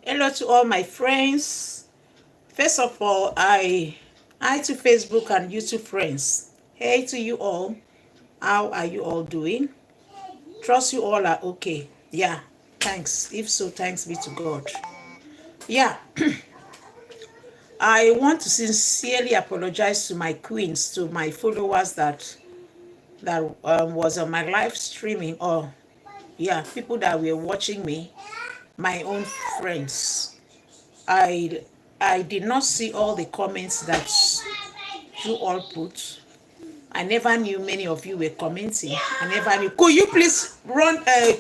Hello to all my friends. First of all, hi to Facebook and YouTube friends. Hey to you all. How are you all doing? Trust you all are okay. Yeah, thanks. If so, thanks be to God. Yeah, I want to sincerely apologize to my queens, to my followers that was on my live streaming, or yeah, people that were watching me, my own friends. I I did not see all the comments that you all put. I never knew many of you were commenting. I never knew. Could you please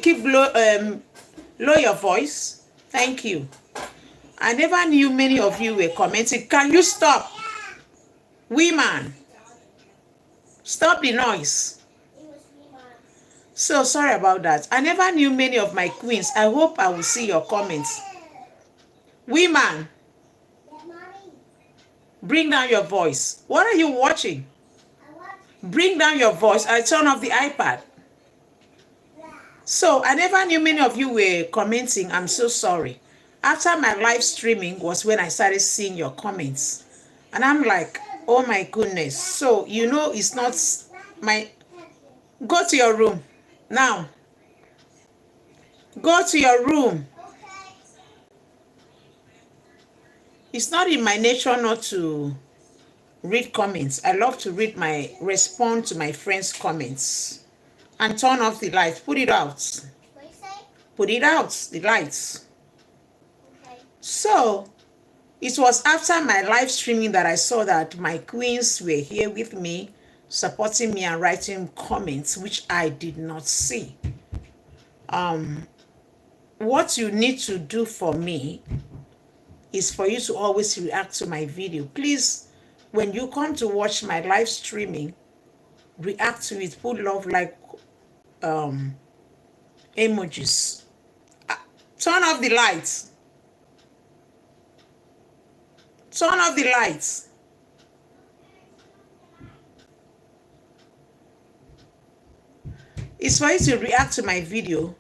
keep low your voice? Thank you. I never knew many of you were commenting. Can you stop? Women, stop the noise. So sorry about that. I never knew many of my queens. I hope I will see your comments. Women, bring down your voice. What are you watching? Bring down your voice. I turn off the iPad. So I never knew many of you were commenting. I'm so sorry. After my live streaming was when I started seeing your comments. And I'm like, oh my goodness. So you know it's not my... Go to your room. Now. Go to your room. It's not in my nature not to read comments. I love to respond to my friends' comments. And turn off the lights. Put it out. What do you say? Put it out, the lights. Okay. So, it was after my live streaming that I saw that my queens were here with me, supporting me and writing comments, which I did not see. What you need to do for me is for you to always react to my video. Please, when you come to watch my live streaming, react to it. Put love like emojis. Turn off the lights. Turn off the lights. It's for you to react to my video.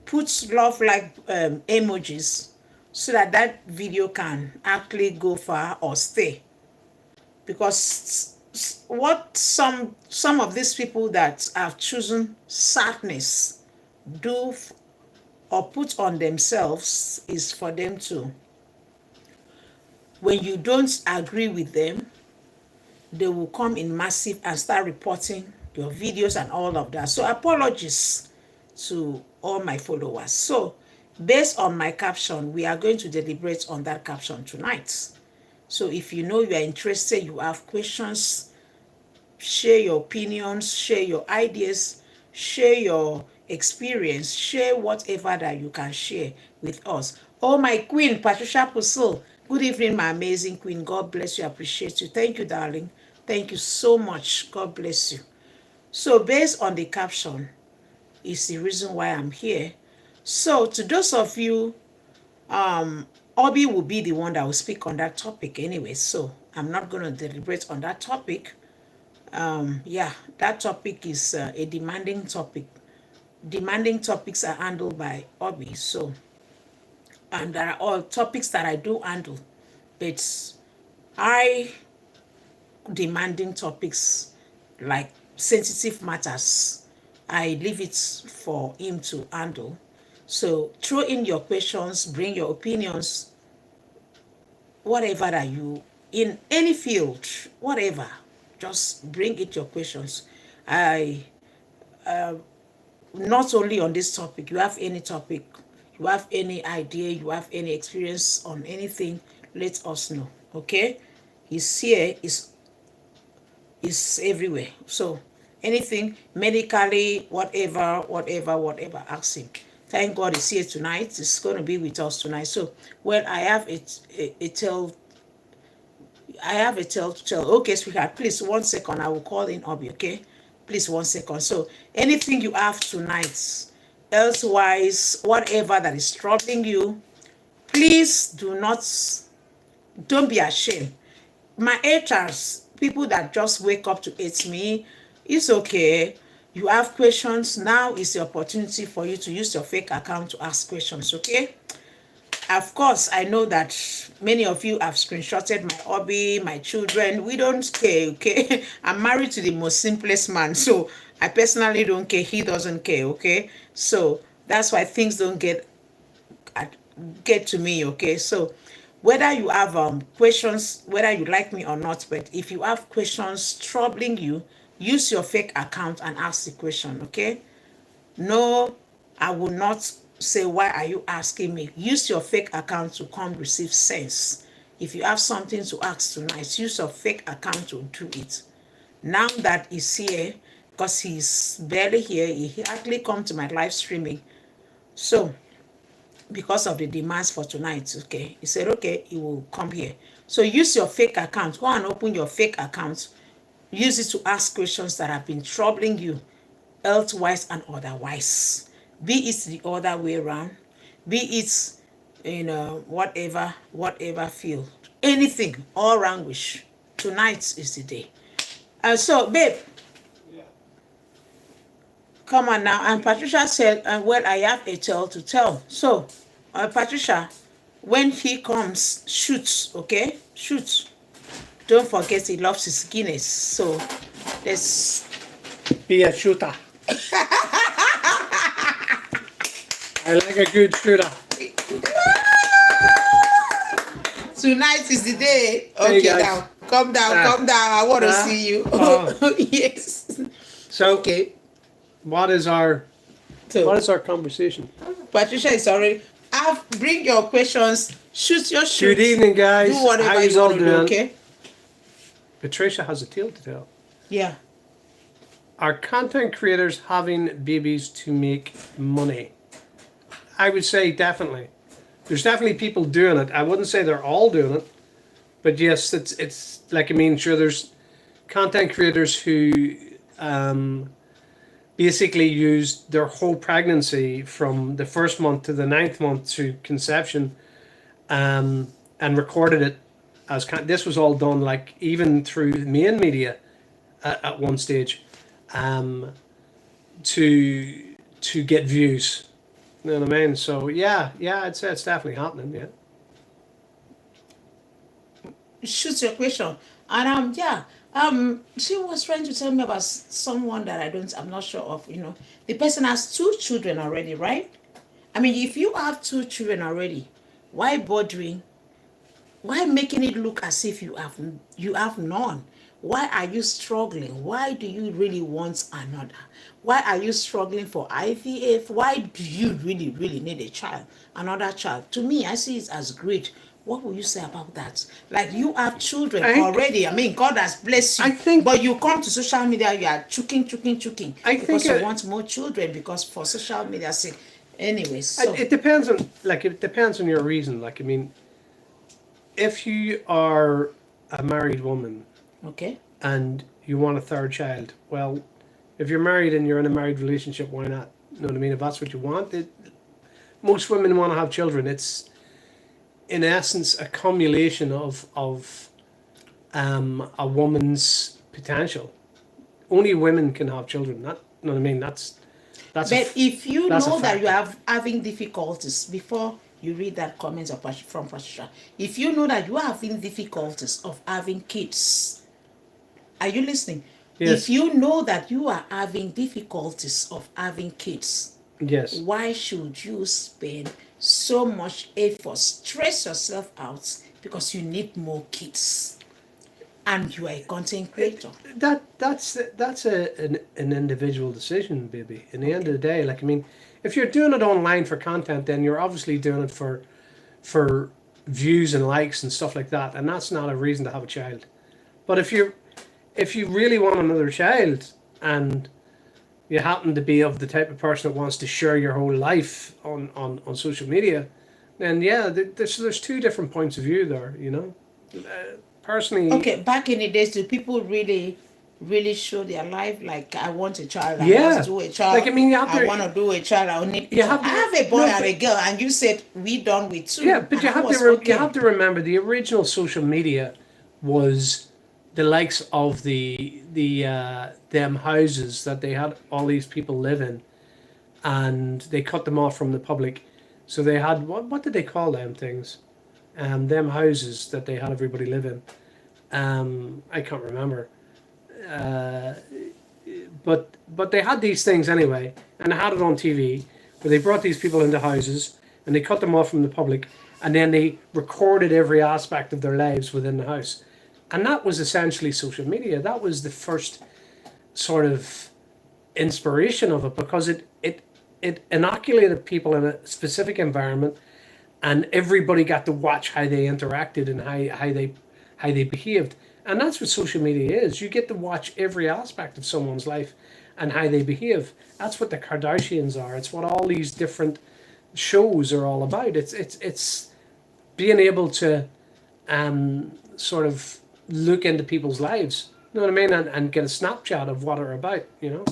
Put love like emojis so that that video can actually go far or stay. Because what some of these people that have chosen sadness do or put on themselves is for them to, when you don't agree with them, they will come in massive and start reporting your videos and all of that. So apologies to all my followers. So based on my caption, we are going to deliberate on that caption tonight. So if you know you are interested, you have questions, share your opinions, share your ideas, share your experience, share whatever that you can share with us. Oh, my queen, Patricia Pusil. Good evening, my amazing queen. God bless you. I appreciate you. Thank you, darling. Thank you so much. God bless you. So based on the caption is the reason why I'm here. So to those of you, Obi will be the one that will speak on that topic anyway. So I'm not going to deliberate on that topic. Yeah, that topic is a demanding topic. Demanding topics are handled by Obi. So, and there are all topics that I do handle. It's I demanding topics like sensitive matters. I leave it for him to handle. So throw in your questions, bring your opinions, whatever that you, in any field, whatever, just bring it your questions. I not only on this topic, you have any topic, you have any idea, you have any experience on anything, let us know. Okay, he's here, is everywhere. So anything medically, whatever, ask him. Thank God he's here tonight. He's going to be with us tonight. So, well, I have a tale. I have a tale to tell. Okay, sweetheart, please 1 second. I will call in Obi. Okay, please 1 second. So, anything you have tonight, elsewise, whatever that is troubling you, please don't be ashamed. My haters, people that just wake up to hate me, it's okay. You have questions. Now is the opportunity for you to use your fake account to ask questions, okay? Of course, I know that many of you have screenshotted my hobby, my children. We don't care, okay? I'm married to the most simplest man, so I personally don't care. He doesn't care, okay? So that's why things don't at- get to me, okay? So whether you have questions, whether you like me or not, but if you have questions troubling you, use your fake account and ask the question, okay? No, I will not say, why are you asking me? Use your fake account to come receive sense. If you have something to ask tonight, use your fake account to do it. Now that he's here, because he's barely here, he hardly come to my live streaming. So because of the demands for tonight, okay, he said, okay, he will come here. So use your fake account. Go and open your fake account. Use it to ask questions that have been troubling you, health-wise and otherwise. Be it the other way around, be it in whatever field, anything, all language. Tonight is the day. So, babe, come on now. And Patricia said, well, I have a tale to tell. So, Patricia, when he comes, shoot, okay? Shoot. Don't forget he loves his Guinness. So, let's Be a shooter. I like a good shooter. Tonight is the day. Hey, Okay, guys. now come down, come down. I want to see you. Oh. Yes. So, Okay. what is our So conversation? Patricia is already. Bring your questions. Shoot your shoot. Good evening, guys. Do whatever How you you all want to do. doing? Okay. Patricia has a tale to tell. Yeah. Are content creators having babies to make money? I would say definitely. There's definitely people doing it. I wouldn't say they're all doing it, but yes, it's like, I mean, sure, there's content creators who basically used their whole pregnancy from the first month to the 9th month to conception, and recorded it as this was all done like even through main media at one stage, to get views. You know what I mean? So yeah, I'd say it's definitely happening. Yeah. Shoot your question. And yeah. She was trying to tell me about someone that I'm not sure of. The person has 2 children already, right? I mean, if you have 2 children already, why bothering? Why making it look as if you have none? Why are you struggling? Why do you really want another? Why are you struggling for IVF? Why do you really, really need a child, another child? To me, I see it as great. What will you say about that? Like, you have children already. I mean, God has blessed you. I think- but you come to social media, you are choking. I Because think you want more children, because for social media sake. Anyways, so It depends on your reason. Like, I mean, if you are a married woman okay. and you want a third child, well, if you're married and you're in a married relationship, why not? You know what I mean? If that's what you want, most women want to have children. It's in essence a cumulation of a woman's potential. Only women can have children. That, you know what I mean? That's. But if you that's a know that fact. you are having difficulties, before you read that comment from Patricia, if you know that you are having difficulties of having kids, are you listening? Yes. If you know that you are having difficulties of having kids, Yes. why should you spend so much effort, stress yourself out because you need more kids and you are a content creator? That's an individual decision, baby. In the end of the day, like, I mean, if you're doing it online for content, then you're obviously doing it for views and likes and stuff like that, and that's not a reason to have a child. But if you really want another child and you happen to be of the type of person that wants to share your whole life on social media, then yeah, there's 2 different points of view there. You know, personally. Okay, back in the days, do people really show their life? Like, I want a child, I Yeah. want to do a child, Like, I mean, you have I to- want to do a child, I need You have to- I have a boy no, and but- a girl, and you said we done with 2. Yeah, but and you I have was to okay. you have to remember the original social media was the likes of the them houses that they had all these people live in, and they cut them off from the public. So they had what did they call them things? Them houses that they had everybody live in. I can't remember. Uh, but they had these things anyway, and they had it on TV where they brought these people into houses and they cut them off from the public, and then they recorded every aspect of their lives within the house, and that was essentially social media. That was the first sort of inspiration of it because it inoculated people in a specific environment, and everybody got to watch how they interacted and how they behaved. And that's what social media is. You get to watch every aspect of someone's life and how they behave. That's what the Kardashians are. It's what all these different shows are all about. It's being able to sort of look into people's lives. You know what I mean? And get a snapshot of what they're about, you know?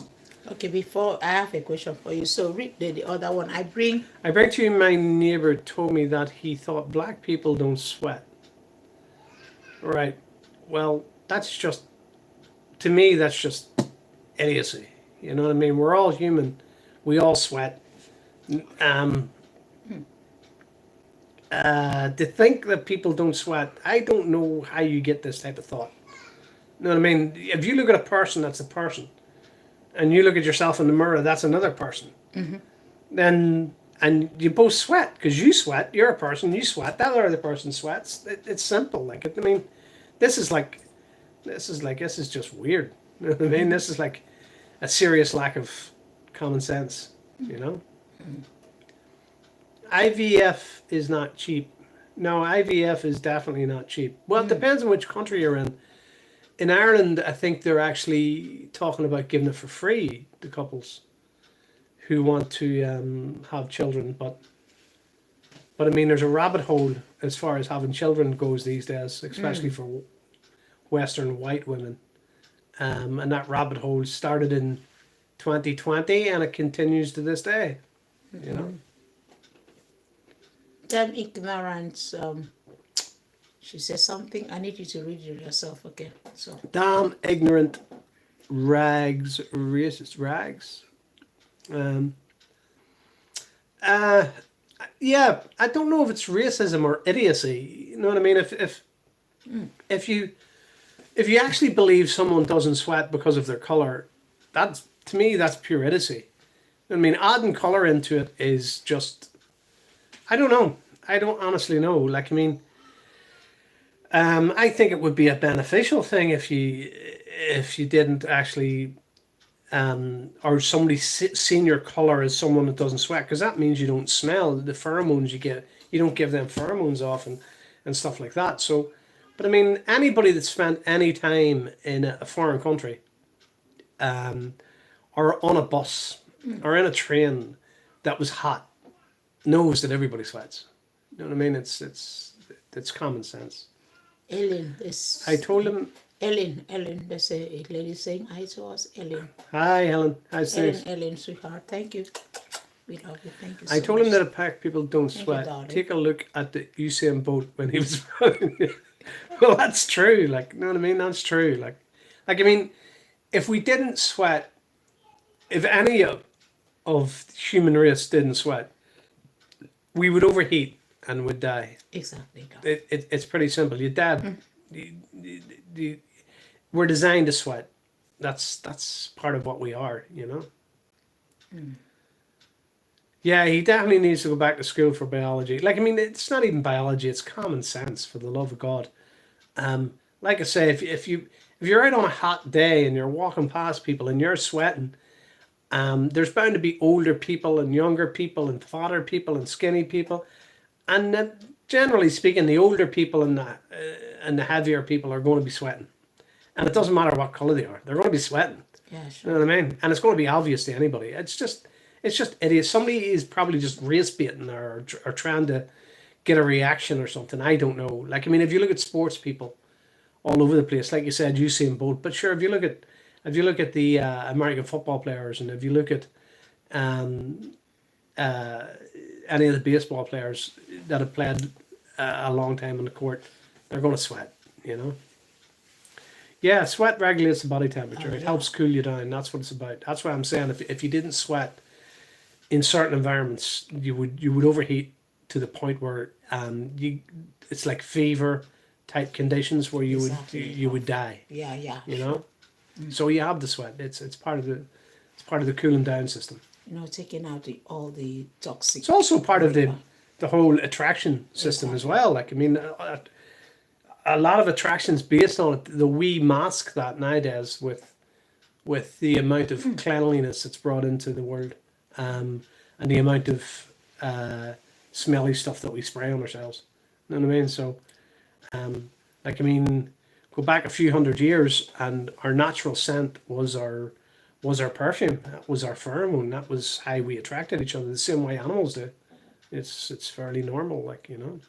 Okay, before I have a question for you. So read the other one. I bring To you, my neighbor told me that he thought black people don't sweat. Right. Well, that's just, to me, that's just idiocy. You know what I mean? We're all human. We all sweat. To think that people don't sweat, I don't know how you get this type of thought. You know what I mean? If you look at a person, that's a person. And you look at yourself in the mirror, that's another person. Then, and you both sweat because you sweat. You're a person. You sweat. That other person sweats. It's simple. Like I mean, this is just weird. You know what I mean? This is like a serious lack of common sense. You know. IVF is not cheap. No, IVF is definitely not cheap. Well, it depends on which country you're in. In Ireland, I think they're actually talking about giving it for free to couples who want to have children. But I mean, there's a rabbit hole as far as having children goes these days, especially for Western white women. And that rabbit hole started in 2020 and it continues to this day. You know. them ignorance. She says something. I need you to read it yourself. Okay. So Damn ignorant rags, racist rags. Yeah, I don't know if it's racism or idiocy. You know what I mean? If you actually believe someone doesn't sweat because of their color, that's, to me, that's pure idiocy. I mean, adding color into it is just, I don't know. I don't honestly know. Like, I mean, I think it would be a beneficial thing if you didn't actually, or somebody seen your color as someone that doesn't sweat, because that means you don't smell the pheromones you get. You don't give them pheromones off and stuff like that. So, but I mean, anybody that spent any time in a foreign country, or on a bus or in a train that was hot, knows that everybody sweats. You know what I mean? It's common sense. Ellen is. I told him. Ellen. There's a lady saying hi to us. Ellen. Hi, Helen. Hi, Steve. Ellen, sweetheart. Thank you. We love you. Thank you. I so told much. him that black people don't Thank you, sweat. darling. Take a look at the Usain Bolt when he was running. Well, that's true. Like, you know what I mean? That's true. Like I mean, if we didn't sweat, if any of human race didn't sweat, we would overheat and would die. Exactly. darling. It's pretty simple. You're dead. We're designed to sweat. That's part of what we are, you know. Yeah, he definitely needs to go back to school for biology. Like, I mean, it's not even biology; it's common sense. For the love of God, like I say, if you're out on a hot day and you're walking past people and you're sweating, there's bound to be older people and younger people and fatter people and skinny people, and generally speaking, the older people and the heavier people are going to be sweating, and it doesn't matter what color they are; they're going to be sweating. Yeah, You sure. know what I mean? And it's going to be obvious to anybody. It's just idiot. Somebody is probably just race baiting or trying to get a reaction or something. I don't know. Like, I mean, if you look at sports people all over the place, like you said, Usain Bolt. But sure, if you look at the American football players, and if you look at any of the baseball players that have played a long time on the court, they're going to sweat. You know. Yeah, sweat regulates the body temperature. Oh, It yeah. helps cool you down. That's what it's about. That's why I'm saying if you didn't sweat, in certain environments you would overheat to the point where it's like fever type conditions where Exactly. you would die. Yeah, yeah. You know, so you have the sweat. It's part of the cooling down system. Taking out all the toxic. It's also part of vapor. the whole attraction system as well. Like, I mean, a lot of attractions based on it. The we mask that nowadays with the amount of cleanliness that's brought into the world, and the amount of smelly stuff that we spray on ourselves. You know what I mean? So, like, I mean, go back a few hundred years, and our natural scent was our perfume. That was our pheromone. That was how we attracted each other. The same way animals do. It's fairly normal, like, you know.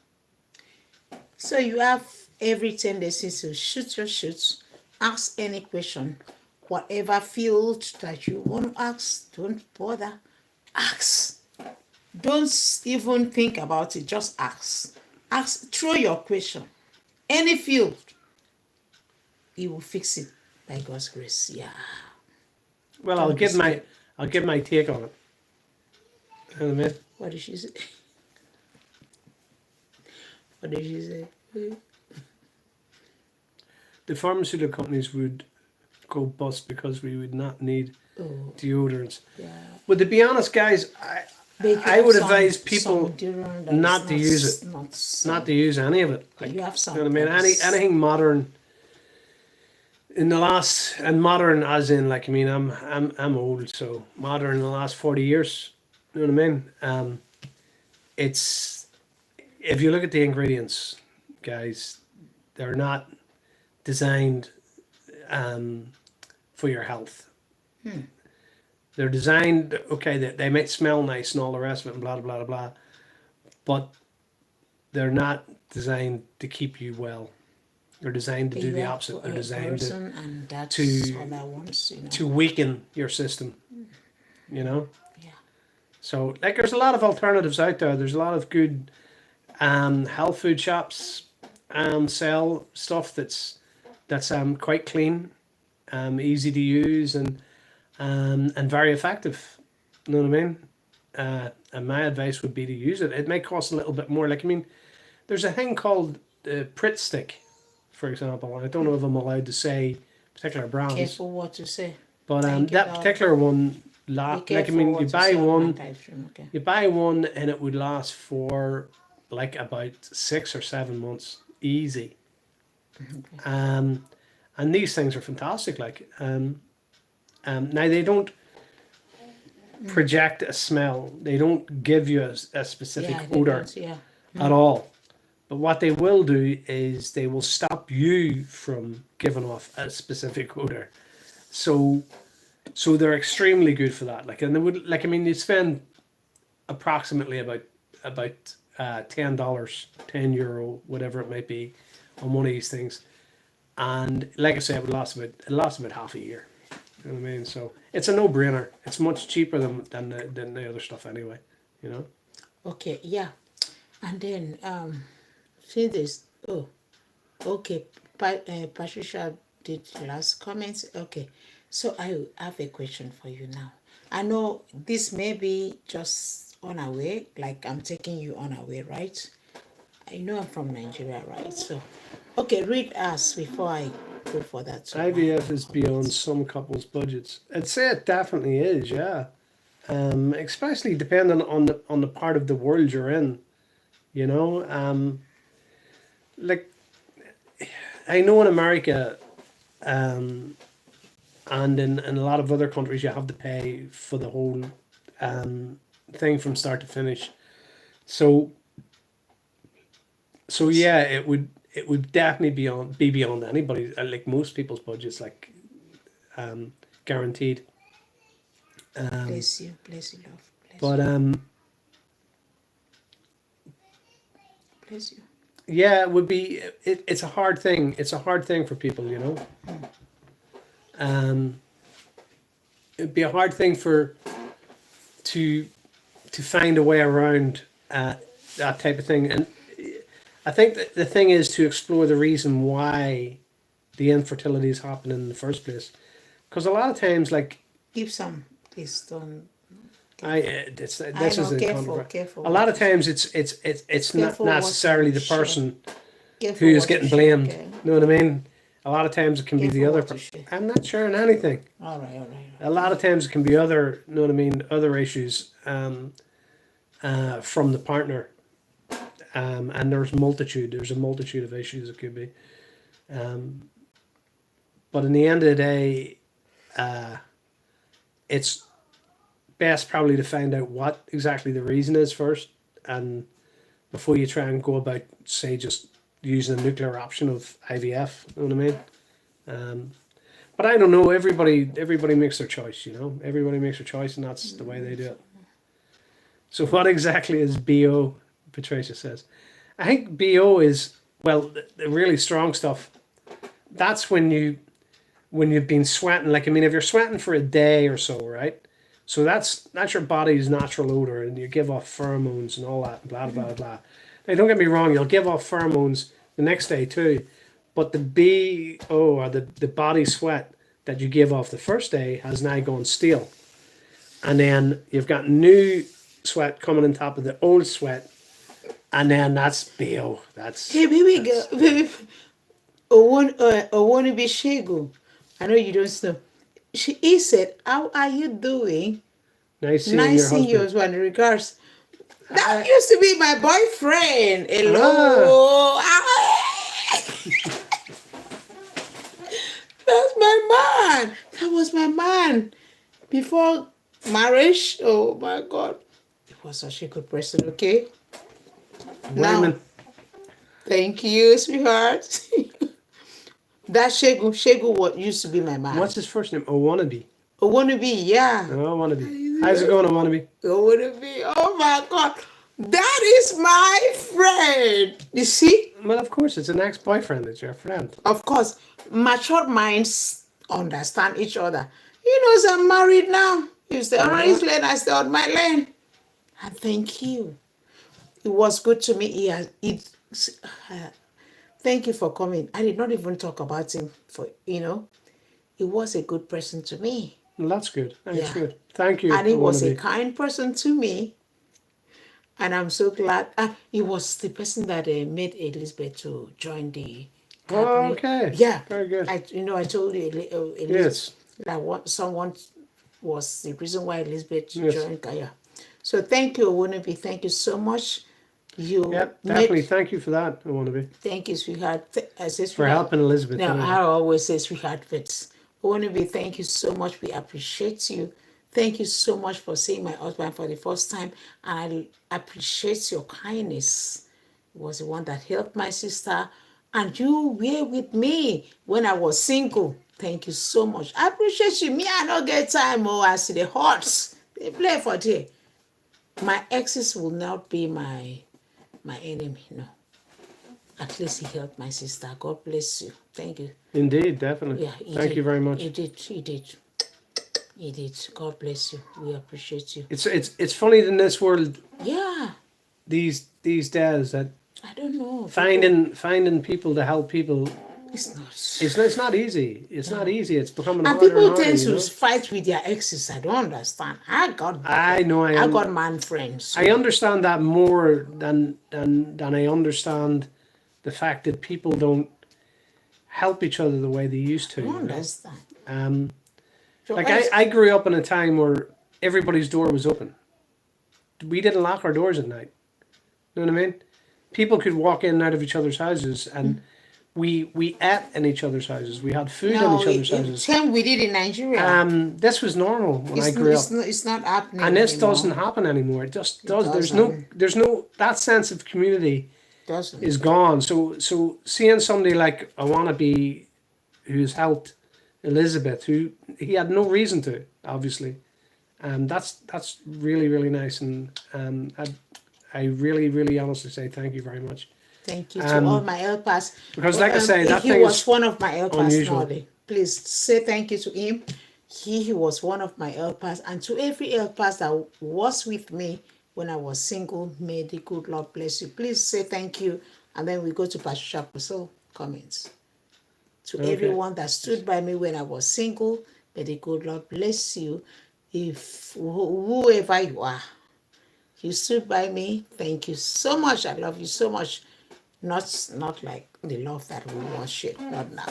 So you have every tendency to shoot your shoots, ask any question, whatever field that you want to ask, don't bother, ask. Don't even think about it, just ask. Ask, throw your question. Any field, he will fix it by God's grace. Yeah. Well, I'll give my take on it. You know what I mean? What did she say? What did she say? The pharmaceutical companies would go bust because we would not need Oh, deodorants. yeah. But to be honest, guys, I would advise people not to use it. Not to use any of it. Like, You have some. you know what I mean? Anything modern. In the last, and modern as in, like, I mean, I'm old, so modern in the last 40 years. You know what I mean? It's, if you look at the ingredients, guys, they're not designed for your health. They're designed, okay, they might smell nice and all the rest of it and blah, blah, blah, blah, but they're not designed to keep you well. They're designed to do the opposite. They're designed and that's to- other ones, to weaken your system, you know? Yeah. So, like, there's a lot of alternatives out there. There's a lot of good health food shops sell stuff that's quite clean, easy to use, and very effective. You know what I mean? And my advice would be to use it. It may cost a little bit more. Like, I mean, there's a thing called Pritt Stick, for example. I don't know if I'm allowed to say particular brands, Careful what to say. but Thank you, that Lord. particular one, Be like, I careful mean, what you to buy say on one. my live stream, okay? You buy one and it would last for like about 6 or 7 months, easy. And these things are fantastic. Like, now they don't project a smell. They don't give you a specific Yeah, they odor don't, yeah. at all. But what they will do is they will stop you from giving off a specific odor. So they're extremely good for that. Like, and they would, like, I mean, you spend approximately about $10, €10, whatever it might be, on one of these things. And like I say, it lasts about half a year. You know what I mean? So it's a no-brainer. It's much cheaper than the other stuff anyway. You know. Okay, yeah. And then see this. Oh, okay. Patricia did the last comments. Okay, so I have a question for you now. I know this may be just on our way, like I'm taking you on our way, right? I know I'm from Nigeria, right? So, okay, read us before I go for that. So IVF is beyond some couples' budgets. I'd say it definitely is, yeah. Especially depending on the part of the world you're in, you know. Like, I know in America, and in a lot of other countries, you have to pay for the whole thing from start to finish. So yeah, it would definitely be beyond anybody, like most people's budgets, like guaranteed. bless you, love, bless But bless you. yeah, it would be. It's a hard thing. It's a hard thing for people, you know. It'd be a hard thing to find a way around that type of thing, and I think that the thing is to explore the reason why the infertility is happening in the first place, because a lot of times, like, Give some, please don't. This I is know, a careful, controversy. careful. A lot of times it's not Careful what necessarily you the share. person Careful who is what you getting share, blamed. okay? You know what I mean? A lot of times it can be the Careful other what you person. share. I'm not sharing anything. All right, all right. A lot of times it can be other, you know what I mean, other issues from the partner. And there's a multitude of issues it could be. But in the end of the day, it's best probably to find out what exactly the reason is first, and before you try and go about, say, just using a nuclear option of IVF. You know what I mean? But I don't know. Everybody makes their choice. You know, everybody makes their choice, and that's the way they do it. So, what exactly is BO? Patricia says. I think BO is, well, the really strong stuff. That's when you've been sweating. Like, I mean, if you're sweating for a day or so, right? So that's your body's natural odor, and you give off pheromones and all that, blah blah blah. Now, don't get me wrong, you'll give off pheromones the next day too, but the BO, or the body sweat that you give off the first day, has now gone stale, and then you've got new sweat coming on top of the old sweat, and then that's BO. Hey, baby girl, baby. Owonibi Shegu. I know you don't know. He said, "How are you doing? Nice seeing Nice your seeing you husband. as well. Regards." That used to be my boyfriend. Hello. That's my man. That was my man. Before marriage, oh my God. He was such a good person, okay? Now, Women. thank you, sweetheart. That Shegu what used to be my man. What's his first name? Owonibi. Owonibi, yeah. Owonibi. How's it going, Owonibi? Owonibi, oh my God. That is my friend. You see? Well, of course, it's an ex-boyfriend. It's your friend. Of course, mature minds understand each other. He knows I'm married now. You stay on his lane, I stay on my lane. And thank you. It was good to me. Thank you for coming. I did not even talk about him he was a good person to me. Well, that's good. That's Yeah. good. Thank you. And he was a Owonibi. kind person to me. And I'm so glad. He was the person that made Elizabeth to join the Oh, cabinet. okay. Yeah. Very good. I told you, Elizabeth, Yes. that someone was the reason why Elizabeth Yes. joined Kaya. So thank you, Owonibi. Thank you so much. You Yep, made- definitely. Thank you for that, Owonibi. Thank you, sweetheart. I say For sweetheart. helping Elizabeth. No, anyway. I always say sweetheart, but Owonibi, thank you so much. We appreciate you. Thank you so much for seeing my husband for the first time. And I appreciate your kindness. It was the one that helped my sister. And you were with me when I was single. Thank you so much. I appreciate you. Me, I don't get time. I see the hearts. They play for day. My exes will not be my enemy. No. At least he helped my sister. God bless you. Thank you. Indeed, definitely. Yeah, he Thank did. you very much. He did. He did. He did. God bless you. We appreciate you. It's funny in this world Yeah. these days that I don't know. finding people to help people. It's not. It's not easy. It's not easy. It's becoming And harder people and harder. tend You to know? fight with their exes. I don't understand. I know. I got man friends. So I understand that more than I understand the fact that people don't help each other the way they used to. I you don't know? understand. So Like why- I grew up in a time where everybody's door was open. We didn't lock our doors at night. You know what I mean? People could walk in and out of each other's houses, and we ate in each other's houses. We had food in no, each other's houses. same we did in Nigeria. This was normal when I grew up, It's not happening and this anymore. doesn't happen anymore. It just does. doesn't. There's no that sense of community Doesn't. is gone. So seeing somebody like I want to be, who's helped Elizabeth, who he had no reason to, obviously, that's really really nice, and I really honestly say thank you very much. Thank you to all my helpers. because like I say, that he thing was is one of my helpers, unusual. Nolly. Please say thank you to him. He was one of my helpers, and to every helper that was with me when I was single. May the good Lord bless you. Please say thank you, and then we go to Pastor Chapo. So comments. To Okay. everyone that stood by me when I was single, may the good Lord bless you. if whoever you are, you stood by me. Thank you so much. I love you so much. Not like the love that we worship. Not now.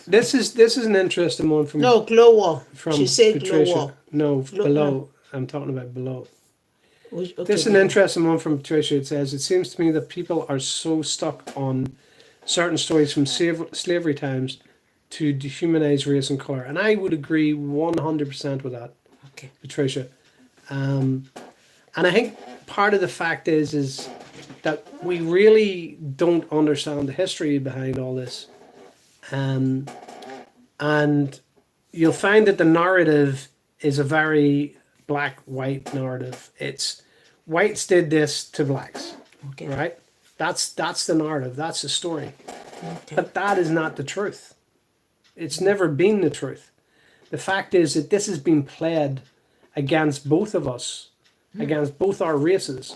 This is an interesting one from No, glow from She said Patricia. glow. No, below. no. I'm talking about below. Okay, This is an interesting one from Patricia. It says, it seems to me that people are so stuck on certain stories from slavery times to dehumanize race and color. And I would agree 100% with that, okay. Patricia. And I think part of the fact is that we really don't understand the history behind all this. And you'll find that the narrative is a very black-white narrative. It's whites did this to blacks, Okay. right? That's the narrative. That's the story. Okay. But that is not the truth. It's never been the truth. The fact is that this has been played against both of us, against both our races,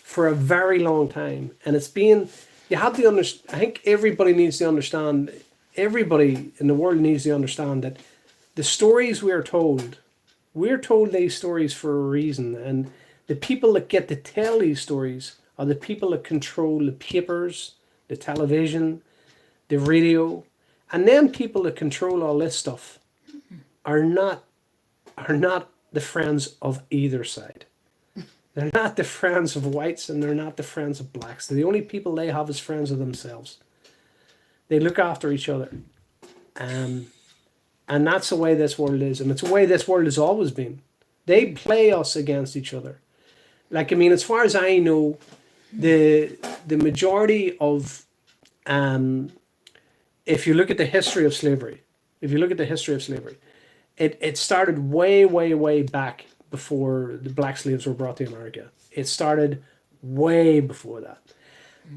for a very long time, and it's been. You have to understand. I think everybody needs to understand. Everybody in the world needs to understand that the stories we're told these stories for a reason, and the people that get to tell these stories are the people that control the papers, the television, the radio, and then people that control all this stuff are not the friends of either side. They're not the friends of whites, and they're not the friends of blacks. The only people they have as friends of themselves. They look after each other. And that's the way this world is. And it's the way this world has always been. They play us against each other. Like, I mean, as far as I know, the majority of, if you look at the history of slavery, it started way, way, way back before the black slaves were brought to America. It started way before that.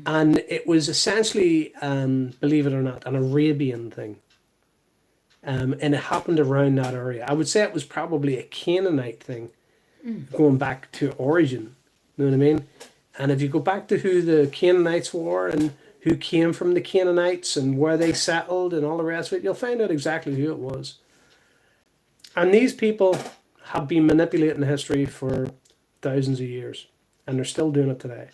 And it was essentially, believe it or not, an Arabian thing. And it happened around that area. I would say it was probably a Canaanite thing, going back to origin. You know what I mean? And if you go back to who the Canaanites were and who came from the Canaanites and where they settled and all the rest of it, you'll find out exactly who it was. And these people have been manipulating history for thousands of years, and they're still doing it today.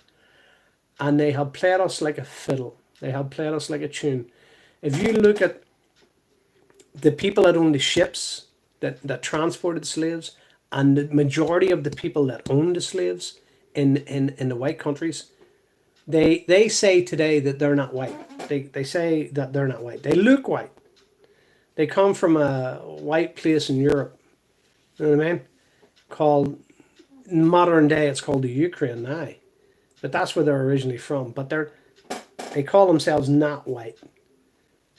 And they have played us like a fiddle. They have played us like a tune. If you look at the people that owned the ships that transported slaves, and the majority of the people that owned the slaves in the white countries, they say today that they're not white. They say that they're not white. They look white. They come from a white place in Europe. You know what I mean? Called, in modern day, it's called the Ukraine now. But that's where they're originally from. But they call themselves not white.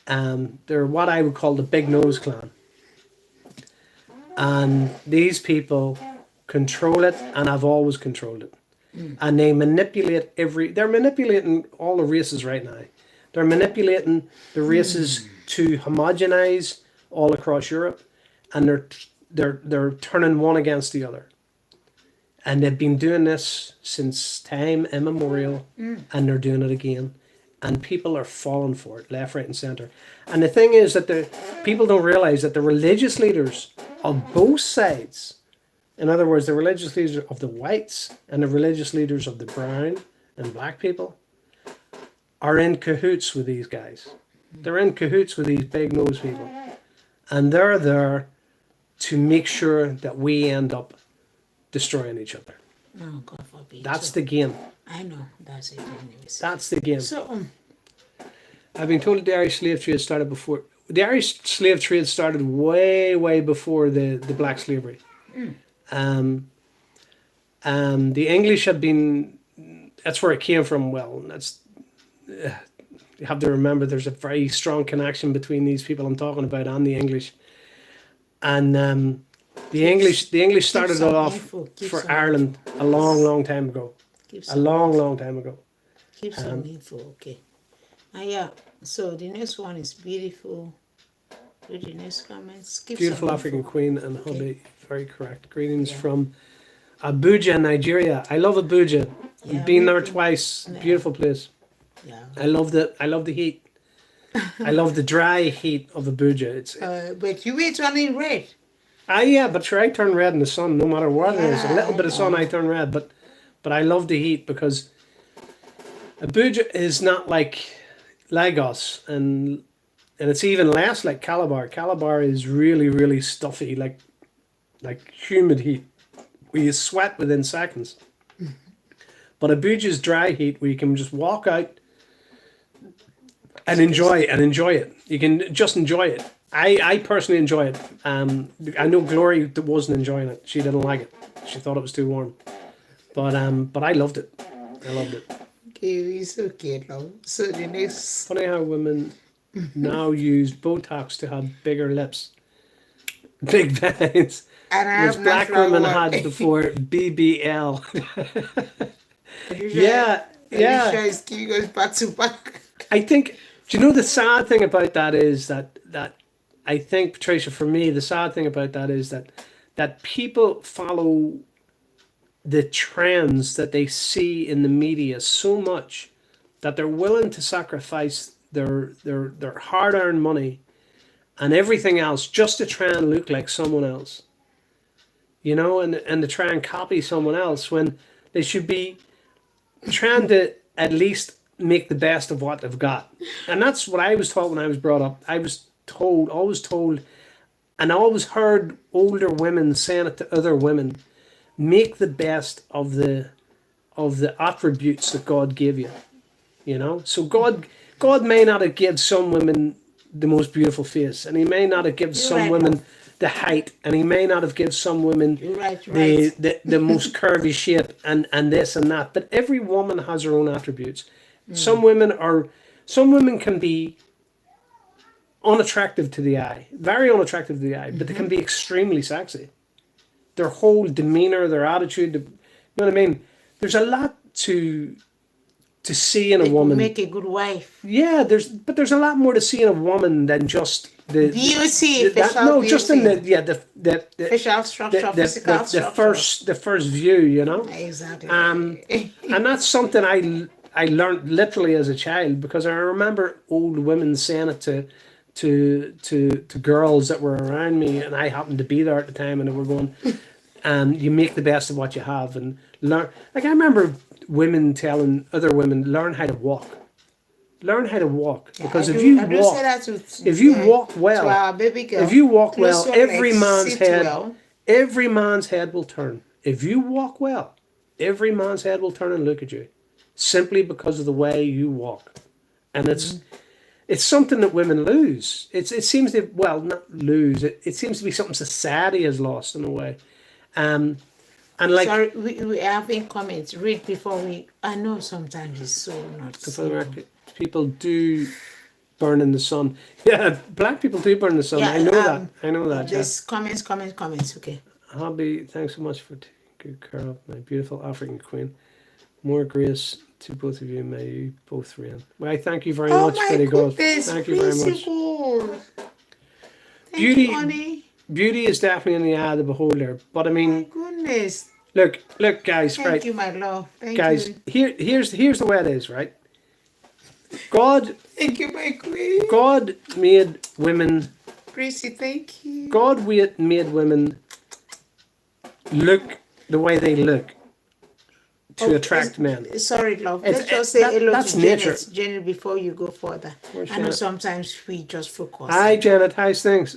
They're what I would call the Big Nose Clan. And these people control it, and have always controlled it. And they manipulate they're manipulating all the races right now. They're manipulating the races to homogenize all across Europe, and they're turning one against the other. And they've been doing this since time immemorial, and they're doing it again. And people are falling for it, left, right, and centre. And the thing is that the people don't realise that the religious leaders of both sides, in other words, the religious leaders of the whites and the religious leaders of the brown and black people, are in cahoots with these guys. They're in cahoots with these big nose people. And they're there to make sure that we end up destroying each other. No, God forbid. That's So, the game. I know. That's it anyways. That's the game. So, I've been told the Irish slave trade started before. The Irish slave trade started way, way before the black slavery. The English had been. That's where it came from. Well, that's. You have to remember, there's a very strong connection between these people I'm talking about and the English. And the English started it some off info, give for some Ireland a long, long time ago. keep A some, long time ago. keep some info, okay. Yeah. So the next one is beautiful. Read the next comments. Keep Beautiful some African info. queen and Okay. hubby. Very correct. Greetings Yeah. from Abuja, Nigeria. I love Abuja. Yeah, I've been me there too. twice. Yeah. Beautiful place. Yeah. I love the heat. I love the dry heat of Abuja. It's But you were turning red. Yeah, but sure, I turn red in the sun no matter what it is. A Yeah, little I bit of sun, know. I turn red. But I love the heat because Abuja is not like Lagos, and it's even less like Calabar. Calabar is really really stuffy, like humid heat, where you sweat within seconds. But Abuja's dry heat, where you can just walk out and enjoy it. You can just enjoy it. I personally enjoy it. I know Glory wasn't enjoying it. She didn't like it. She thought it was too warm. But I loved it. I loved it. Okay, it's okay, love. So the next, Funny how women now use Botox to have bigger lips, big veins, and I which have black natural women one. had before BBL. Alicia, Yeah, yeah. Alicia is giving us back to back. I think. Do you know the sad thing about that is that I think, Patricia, for me, the sad thing about that is that people follow the trends that they see in the media so much that they're willing to sacrifice their hard earned money and everything else just to try and look like someone else. You know, and to try and copy someone else when they should be trying to at least make the best of what they've got. And that's what I was taught when I was brought up. I was told, always told, and I always heard older women saying it to other women, make the best of the attributes that God gave you. You know? So God may not have given some women the most beautiful face, and he may not have given You're some right, women love. the height, and he may not have given some women You're right, the most curvy shape and this and that. But every woman has her own attributes. Some women can be unattractive to the eye, very unattractive to the eye, but they can be extremely sexy. Their whole demeanor, their attitude, you know what I mean? There's a lot to see in a They could woman. make a good wife. Yeah, there's a lot more to see in a woman than just the Beauty, that, facial no, beauty. just in the Facial structure, physical structure. the first view, you know. Exactly. And that's something I learned literally as a child, because I remember old women saying it to girls that were around me, and I happened to be there at the time, and they were going, you make the best of what you have, and learn. Like, I remember women telling other women, learn how to walk. Learn how to walk, because I if do- you I do walk, say that to, if you walk to well, our baby girl. if you walk Close well, your every legs, man's sit head, well. every man's head will turn. If you walk well, every man's head will turn and look at you, simply because of the way you walk. And it's something that women lose. It seems to, well, not lose. It seems to be something society has lost in a way. And like, Sorry, we are having comments. Read before we. I know sometimes it's so not for the simple. record, people do burn in the sun. Yeah, black people do burn in the sun. Yeah, I know that. I know that. Yeah. There's comments. Okay. Hobby, thanks so much for taking good care of my beautiful African queen. More grace to both of you. May you both reign. Well, I thank you very Oh much, my Betty Gold. goodness, Thank you very much. principal. Thank Beauty- you, honey. Beauty is definitely in the eye of the beholder. But I My mean, goodness. look, guys, Thank right? you, my love. Thank Guys, you. here's the way it is, right? God Thank you, my queen. God made women. Prissy, thank you. God made women look the way they look to Oh, attract men. Sorry, love. It's- Let's just say that- hello that's to nature. Janet. Janet, before you go further. Where's I know Janet? sometimes we just focus. Hi, Janet. How's things?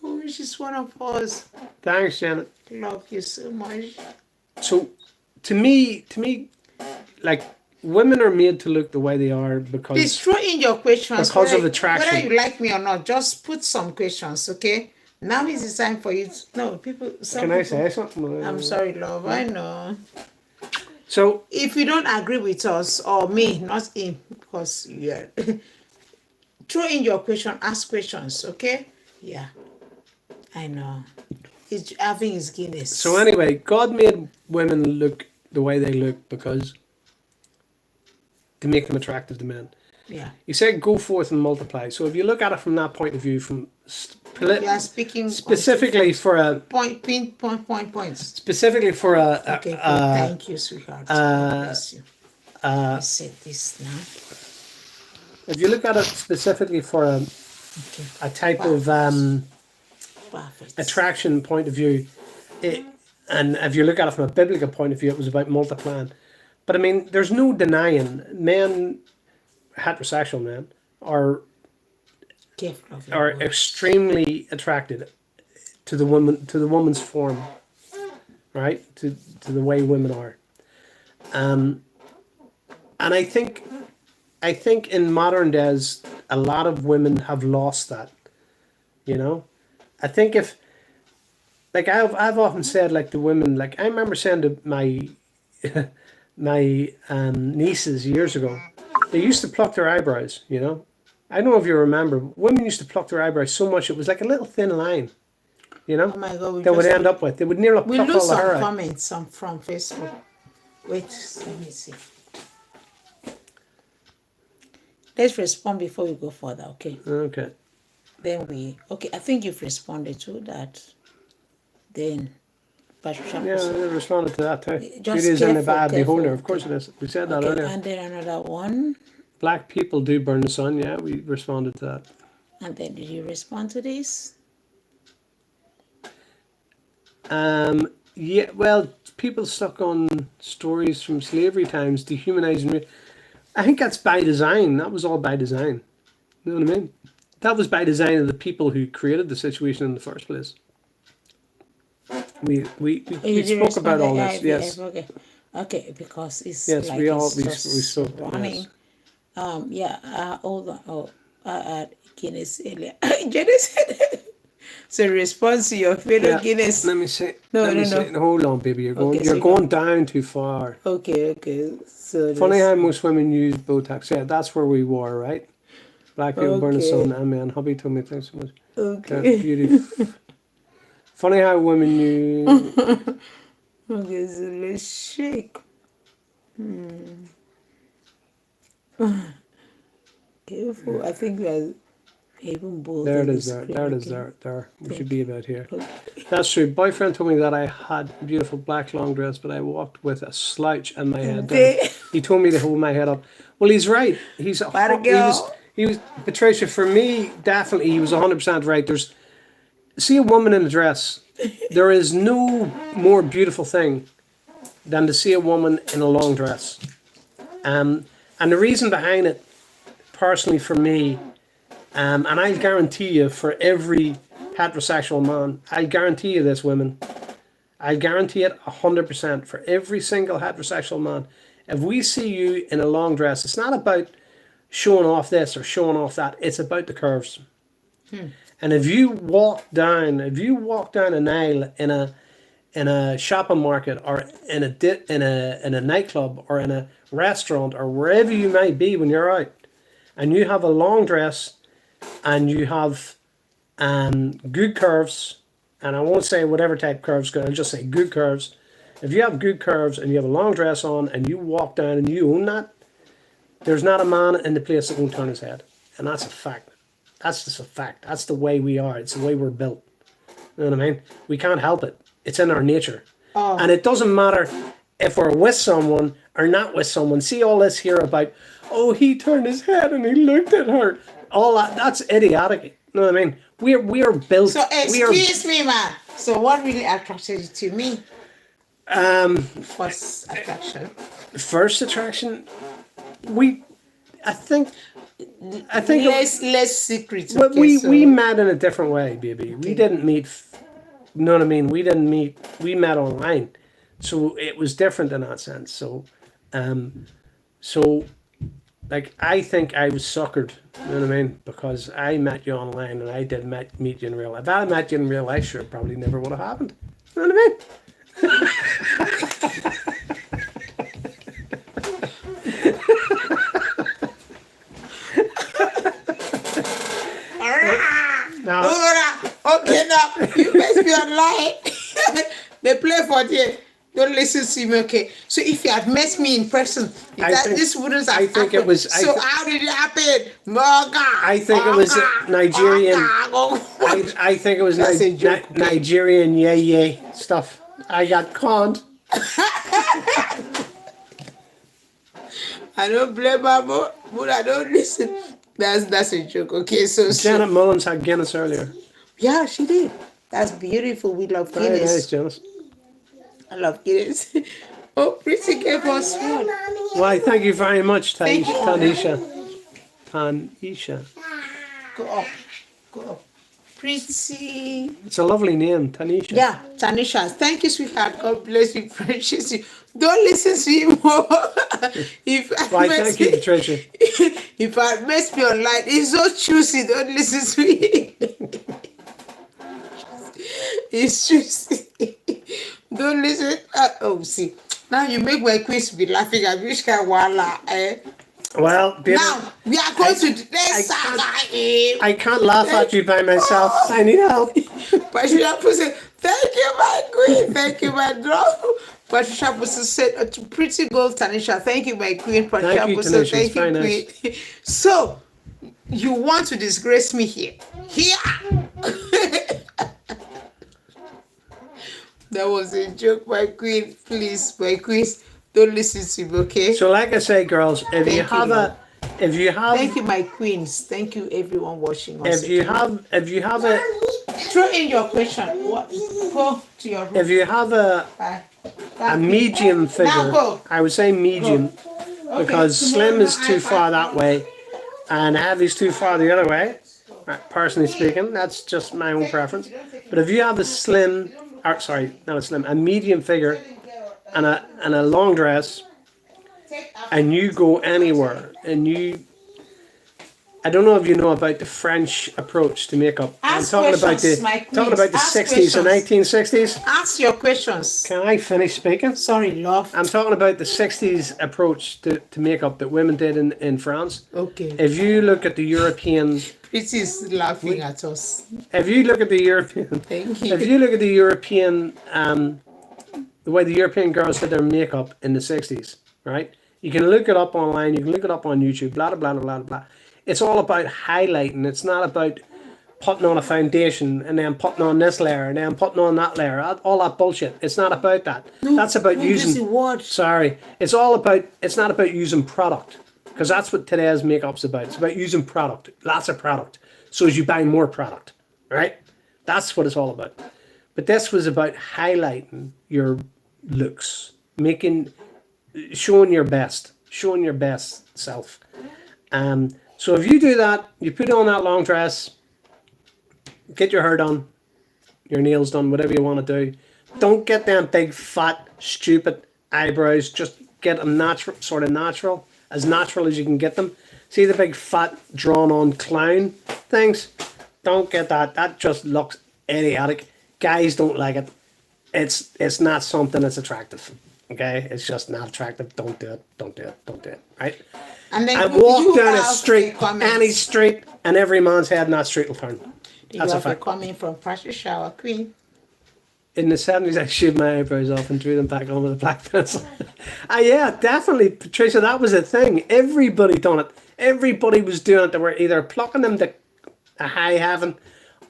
Oh, she's one of us. Thanks, Janet. Love you so much. So, to me, like, women are made to look the way they are Please because throw in your questions. Because of whether- attraction. Whether you like me or not, just put some questions, okay? Now is the time for you to, no, people. Some Can I people, say something? I'm sorry, love. I know. So, If you don't agree with us or me, not him, because you're throw in your question, ask questions, okay? Yeah. I know. It's having his Guinness. so anyway, God made women look the way they look because to make them attractive to men. Yeah. He said, "Go forth and multiply." So, if you look at it from that point of view, from We are speaking specifically for a points. specifically for a Okay, good. Thank you, sweetheart. God bless you. I said this now. if you look at it specifically for a type of Perfect. attraction point of view, and if you look at it from a biblical point of view, it was about multiplying. But I mean, there's no denying men, heterosexual men, Careful of your are words. extremely attracted to the woman's form, right? To the way women are, and I think in modern days, a lot of women have lost that. You know, I think if, like, I've often said, like, the women, like, I remember saying to my my nieces years ago, they used to pluck their eyebrows. You know, I don't know if you remember, women used to pluck their eyebrows so much it was like a little thin line. You know, Oh my God, they would end up with. They would nearly we pluck lose all the some hair out. comments from Facebook. Wait, let me see. Let's respond before we go further, okay? Okay. Okay, I think you've responded to that. Then, Patricia, Yeah, I responded to that too. Just Beauty is in the careful, bad careful. beholder. Of course it is. We said that okay, earlier. and then another one. Black people do burn the sun. Yeah, we responded to that. And then did you respond to this? Yeah, well, people stuck on stories from slavery times, dehumanizing. I think that's by design. That was all by design. You know what I mean? That was by design of the people who created the situation in the first place. We You did spoke about respond all to this. Yes. Okay, because it's Yes, like we all it's we just spoke. running. Yes. Hold on. Guinness earlier. Guinness. So response to your fellow Yeah. Guinness. Let me see. No, Let me no, see. Hold on, baby. You're going. Okay, so you're you going down too far. Okay. So Funny this- how most women use Botox. Yeah, that's where we were, right? Black people burn the Okay. sun. Amen. Hubby told me thanks so much. Okay. Beauty. Funny how women use. Okay, so let's shake. Careful. I think that even both. There on it the is. There. screen, There it is. okay. There. We should be about here. Okay. That's true. Boyfriend told me that I had a beautiful black long dress, but I walked with a slouch and my head down. They- He told me to hold my head up. Well, he's right. He's a Bad he was. girl. He was Patricia. For me, definitely, he was 100% right. See a woman in a dress. There is no more beautiful thing than to see a woman in a long dress. And the reason behind it, personally for me, and I guarantee you for every heterosexual man, I guarantee you this, women, I guarantee it 100% for every single heterosexual man. If we see you in a long dress, it's not about showing off this or showing off that. It's about the curves. And if you walk down an aisle in a shopping market or in a nightclub or in a restaurant or wherever you might be when you're out, and you have a long dress and you have good curves, and I won't say whatever type curves, I'll just say good curves. If you have good curves and you have a long dress on and you walk down and you own that, there's not a man in the place that won't turn his head. And that's a fact. That's just a fact. That's the way we are. It's the way we're built. You know what I mean? We can't help it. It's in our nature. Oh. And it doesn't matter if we're with someone or not with someone. See all this here about, oh, he turned his head and he looked at her. All that's idiotic. You know what I mean? We are built. So excuse me, man. So what really attracted you to me? First attraction. First attraction, I think Less secret. But Okay, we met in a different way, baby. We didn't meet. You know what I mean? We didn't meet. We met online, so it was different in that sense. So, like, I think I was suckered. You know what I mean? Because I met you online and I did meet you in real life. If I had met you in real life, sure, it probably never would have happened. You know what I mean? Now, Okay, now you must be online. They play for you. Don't listen to me, okay? So if you had met me in person, this wouldn't have happened. How did it happen? I think it was Nigerian. I think it was That's a joke, okay? Nigerian yay stuff. I got conned. I don't blame her, but I don't listen. That's a joke, okay? So Janet Mullins had Guinness earlier. yeah, she did. That's beautiful. We love Very nice, Guinness. Janice. I love Guinness. Oh, Pretty gave us food. Why, thank you very much, Thank you. Tanisha. Tanisha. Go up. Go up. Pretty. It's a lovely name, Tanisha. Yeah, Tanisha. Thank you, sweetheart. God bless you, precious you. Don't listen to him more. If I Why, mess thank you, Patricia. if I mess me online, he's so choosy. Don't listen to him. He's choosy. Don't listen. Oh, see. Now you make my quiz be laughing at which kind wala. Well, baby, Now we are going to today's I can't laugh at you by myself. I need help. Patricia Pussy, thank you, my queen. Thank you, my dog. Patricia Pussy said, pretty girl, Tanisha. Thank you, my queen. Patricia Thank you, Pussy, Tanisha. thank It's very you, nice. queen. So, you want to disgrace me here? Here! That was a joke, my queen. Please, my queen, don't listen to me, okay? So, like I say, girls, if Thank you you, have Lord. if you have, Thank you, my queens. Thank you, everyone watching us. if you have a, Throw in your question. What? Go to your room. if you have a Bye. medium Now figure, go. I would say medium, because slim is too far that way, and heavy is too far the other way. Personally speaking, that's just my own preference. But if you have a slim, or sorry, not a slim, a medium figure, and a long dress, and you go anywhere, and I don't know if you know about the French approach to makeup. Ask I'm talking questions, about my the queens. talking about the Ask 60s and questions. 1960s. Ask your questions. Can I finish speaking? Sorry, love. I'm talking about the 60s approach to makeup that women did in France. Okay. If you look at the European, Pretty is laughing at us. if you look at the European, Thank you. if you look at the European, the way the European girls did their makeup in the 60s, right? You can look it up online, you can look it up on YouTube, blah, blah, blah, blah, blah. It's all about highlighting. It's not about putting on a foundation and then putting on this layer and then putting on that layer. All that bullshit. It's not about that. That's about This is using. what? Sorry, it's all about. It's not about using product, because that's what today's makeup's about. It's about using product, lots of product, so as you buy more product, right? That's what it's all about. But this was about highlighting your looks, showing your best self. So if you do that, you put on that long dress, get your hair done, your nails done, whatever you want to do. Don't get them big, fat, stupid eyebrows. Just get them natural, as natural as you can get them. See the big, fat, drawn-on clown things? Don't get that. That just looks idiotic. Guys don't like it. It's not something that's attractive. Okay? It's just not attractive. Don't do it. Don't do it. Don't do it. Right? And then I you walk down a have street, comment. any street, and every man's head in that street will turn. You That's a have a fact. comment from Patricia, our queen. In the 70s, I shaved my eyebrows off and drew them back on with a black pencil. Yeah, definitely, Patricia, that was a thing. Everybody done it. Everybody was doing it. They were either plucking them to a high heaven,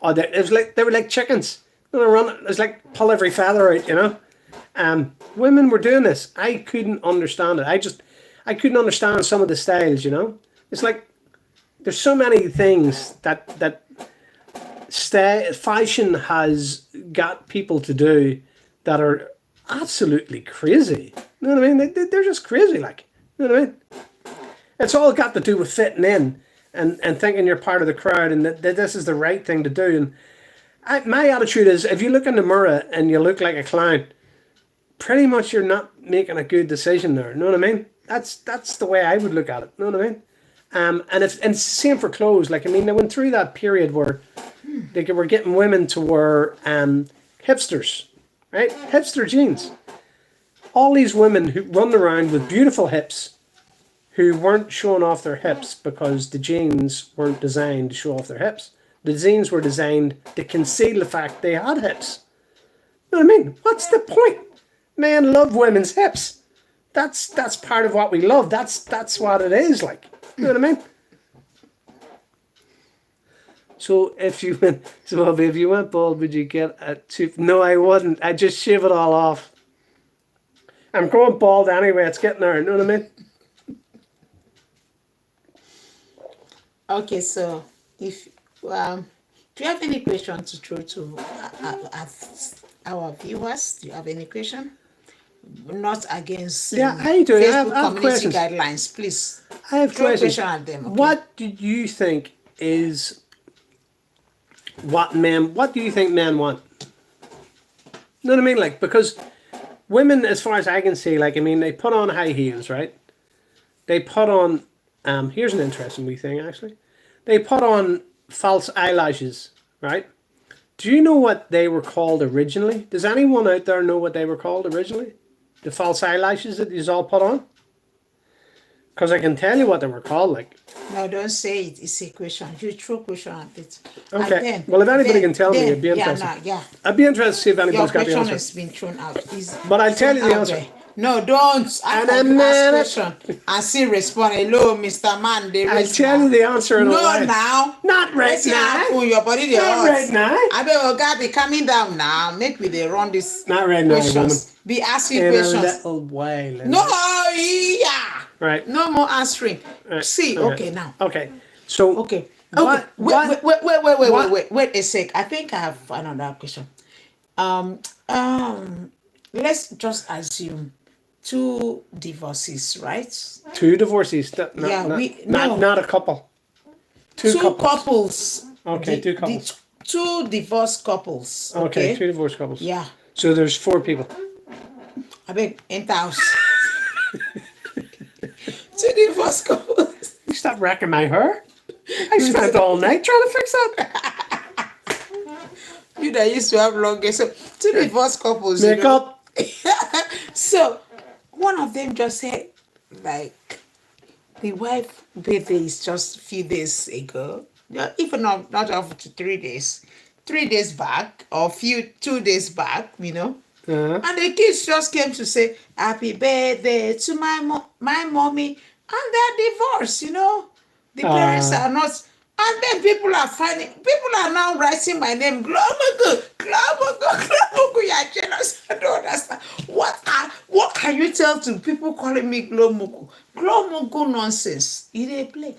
or they were like chickens. They were running. It was like pull every feather out, you know. Women were doing this. I couldn't understand it. I couldn't understand some of the styles, you know. It's like there's so many things that fashion has got people to do that are absolutely crazy. You know what I mean? They're just crazy, like. You know what I mean? It's all got to do with fitting in and thinking you're part of the crowd and that this is the right thing to do. And my attitude is, if you look in the mirror and you look like a clown, pretty much you're not making a good decision there. You know what I mean? That's the way I would look at it. You know what I mean? And it's the same for clothes. Like, I mean, they went through that period where they were getting women to wear hipsters, right? Hipster jeans. All these women who run around with beautiful hips, who weren't showing off their hips because the jeans weren't designed to show off their hips. The jeans were designed to conceal the fact they had hips. You know what I mean? What's the point? Men love women's hips. That's part of what we love. That's what it is like. You know what I mean? So if you went bald, would you get a tooth? No, I wouldn't. I'd just shave it all off. I'm going bald anyway. It's getting there. You know what I mean? Okay, so if Do you have any question to throw to our viewers? Do you have any question? Not against Yeah, I do. I Facebook have community questions. guidelines, please. I have Throw a questions. question at them. Okay? What do you think is what do you think men want? You know what I mean? Like, because women, as far as I can see, like, I mean, they put on high heels, right? They put on, here's an interesting wee thing, actually. They put on false eyelashes, right? Do you know what they were called originally? Does anyone out there know what they were called originally? The false eyelashes that you all put on? Because I can tell you what they were called, like. No, don't say it. It's a question. You throw question at it. Okay. And then, Well, if anybody can tell me, it'd be yeah, interesting. no, yeah. I'd be interested to see if Your anybody's got the question answer. has been thrown out. But I'll tell you the Out answer. there. No, don't. I And can a ask question and still respond. Hello, Mr. Man. I'll tell you the answer in a No, while. now. Not right Wetin now. happen? Your body dey Not hot. right now. I beg Oga be calming down now. Make we dey run this Not right now, woman. questions. Be asking In a questions. little while. No, yeah. Right. No more answering. Right. See, okay now. Okay. So. Okay. What- Okay. what- Wait a sec. I think I have another question. Let's just assume 2 divorces, right? 2 divorces. Yeah, no. Not a couple. 2 Two couples. couples. Okay, 2 couples. 2 divorced couples. Okay, Okay. 2 divorced couples. Yeah. So there's 4 people. I beg, enter house. 2 divorced couples. Stop wrecking my hair. I spent all night trying to fix that. You that used to have long hair. So 2 divorced couples. you know. Makeup. So one of them just said, like, the wife birthday is just a few days ago. Yeah, even not up to 3 days. 3 days back or 2 days back, you know. Uh-huh. And the kids just came to say happy birthday to my mommy, and they're divorced, you know. The parents are not, and then people are now writing my name, Glomugu, you're jealous. I don't understand. What can you tell to people calling me Glomugu? Glomugu nonsense. You dey play.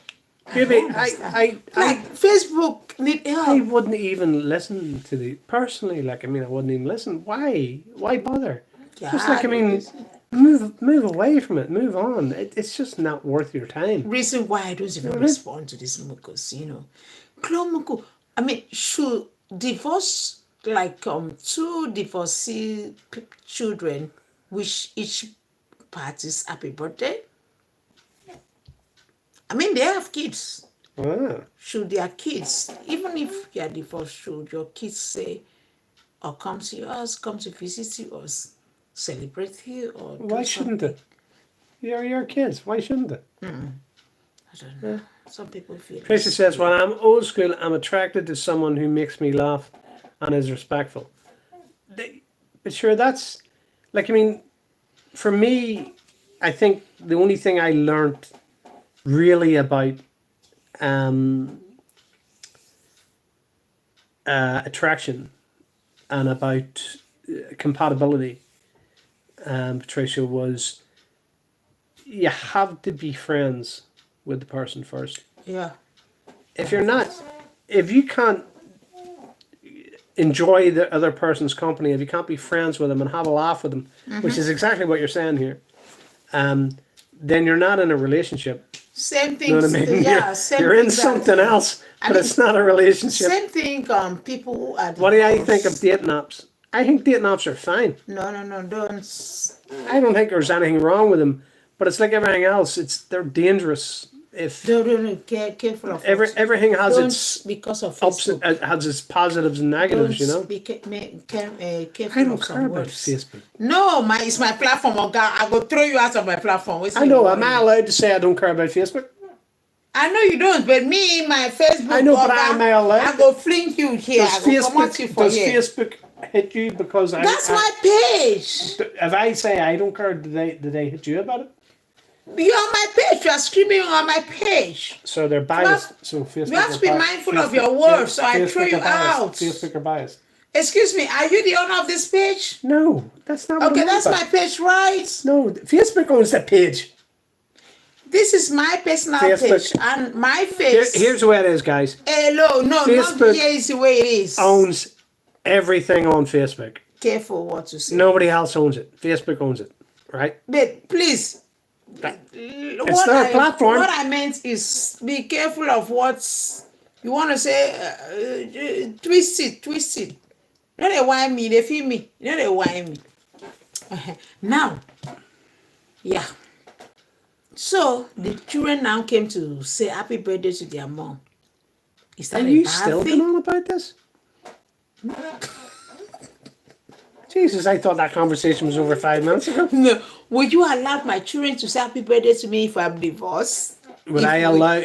Baby, Like Facebook need I help. wouldn't even listen to the personally. Like, I mean, I wouldn't even listen. Why? Why bother? Just like, I mean, move away from it. Move on. It's just not worth your time. Reason why I don't even respond to this mucus, you know. Glomugu, I mean, should divorce, like 2 divorcee children wish each party's happy birthday? I mean, they have kids. Ah. Should their kids, even if you are divorced, should your kids say, or come to us, come to visit you, or celebrate you, or do Why shouldn't it? You're your kids. Why shouldn't it? I don't know. Some people feel. Tracy says, "When I'm old school, I'm attracted to someone who makes me laugh and is respectful." But sure, that's like, I mean, for me, I think the only thing I learned really about attraction and about compatibility, Patricia, was you have to be friends with the person first. Yeah. If you're not, if you can't enjoy the other person's company, if you can't be friends with them and have a laugh with them, which is exactly what you're saying here, then you're not in a relationship. Same thing. You know what I mean? Yeah, same you're in thing something else, I but mean, it's not a relationship. Same thing. People who are. What do I divorced. think of dating apps? I think dating apps are fine. No, don't. I don't think there's anything wrong with them, but it's like everything else. They're dangerous. If No. Careful of what- everything has Don't its because of ups, Facebook. has its positives and negatives, you know. Be careful I don't of care some about words. Facebook. No, it's my platform, Oga. I go throw you out of my platform. What's I know. Am I allowed to say I don't care about Facebook? I know you don't, but me, my Facebook. I know, but Oga, am I allowed? I go fling you here. I go come at you for Does here. Facebook hit you because That's my page. If I say I don't care, do they hit you about it? You're on my page. You are screaming on my page. So they're biased. So Facebook. You have to be are mindful of your words, so I throw Facebook you are biased. out. Facebook are biased. Excuse me, are you the owner of this page? No, that's not. What Okay, I'm that's about. my page, right? No, Facebook owns the page. This is my personal Facebook. page and my face. Here's the way it is, guys. Hello, no, Facebook not here is the way it is. Owns everything on Facebook. Careful what to say. Nobody else owns it. Facebook owns it, right? But please, It's their platform. What I meant is be careful of what you want to say. Twist it. Not they whine me, they feel me. Not they whine me. Now, yeah. So the children now came to say happy birthday to their mom. Is that Are a you bad still thing? going on about this? Jesus, I thought that conversation was over 5 minutes ago. No. Would you allow my children to say happy birthday to me if I'm divorced? Would I allow?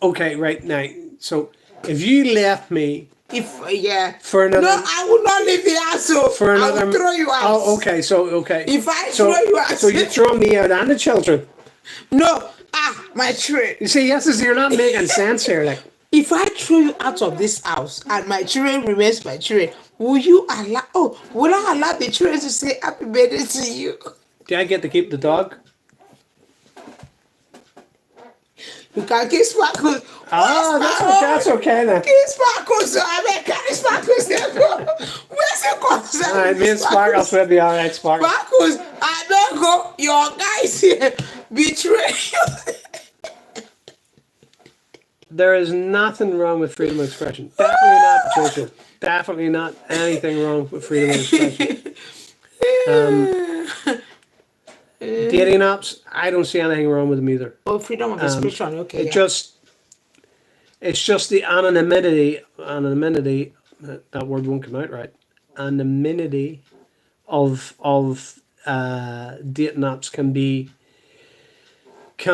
Okay, right now. So if you left me Yeah. for another, No, I will not leave the house. So for I another, will throw you out. Oh, okay. So okay. If I so, throw you out, so you throw me out and the children. No, my children. You see, yes, you're not making sense here. Like, If I throw you out of this house and my children remains my children, will you allow? Oh, will I allow the children to say happy birthday to you? do I get to keep the dog? You can keep Sparkles. Oh, that's okay then. Keep Sparkles. So I mean, carry Sparkles there. Where's the concern? All right, me and Sparkles will be all right, Sparkles. Sparkles, I don't go. Your guys here betray you. There is nothing wrong with freedom of expression. Definitely not, Patricia. Definitely not anything wrong with freedom of expression. Dating apps, I don't see anything wrong with them either. Oh, freedom of expression. Okay. It's just the anonymity. That word won't come out right. Anonymity of dating apps can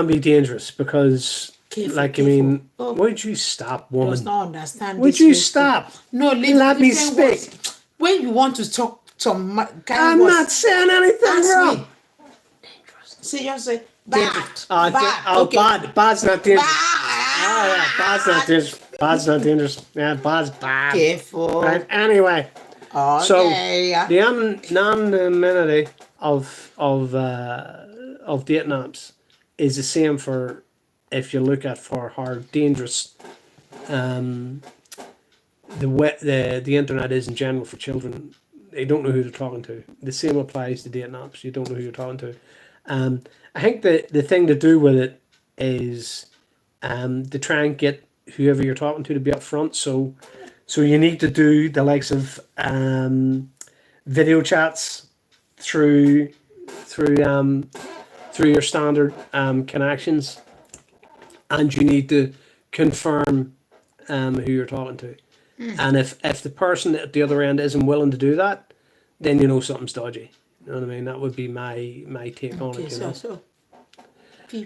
be dangerous because, Careful, like, careful. I mean, Oh. would you stop, Does woman? not understand. Would this you mistake. stop? No, Let me different speak. words. When you want to talk some kind I'm words, not saying anything ask wrong. me. See, just say bad. Okay. Bad's not dangerous. Bad. Oh yeah, bad's not dangerous. Bad's not dangerous. Yeah, bad's bad. Careful. Right. Anyway, Okay. so the anonymity of dating apps is the same for if you look at for how dangerous the internet is in general for children. They don't know who they're talking to. The same applies to dating apps. You don't know who you're talking to. I think the thing to do with it is to try and get whoever you're talking to be upfront. So you need to do the likes of video chats through your standard connections, and you need to confirm who you're talking to. And if the person at the other end isn't willing to do that, then you know something's dodgy. You know what I mean? That would be my take on Okay, it. You know? so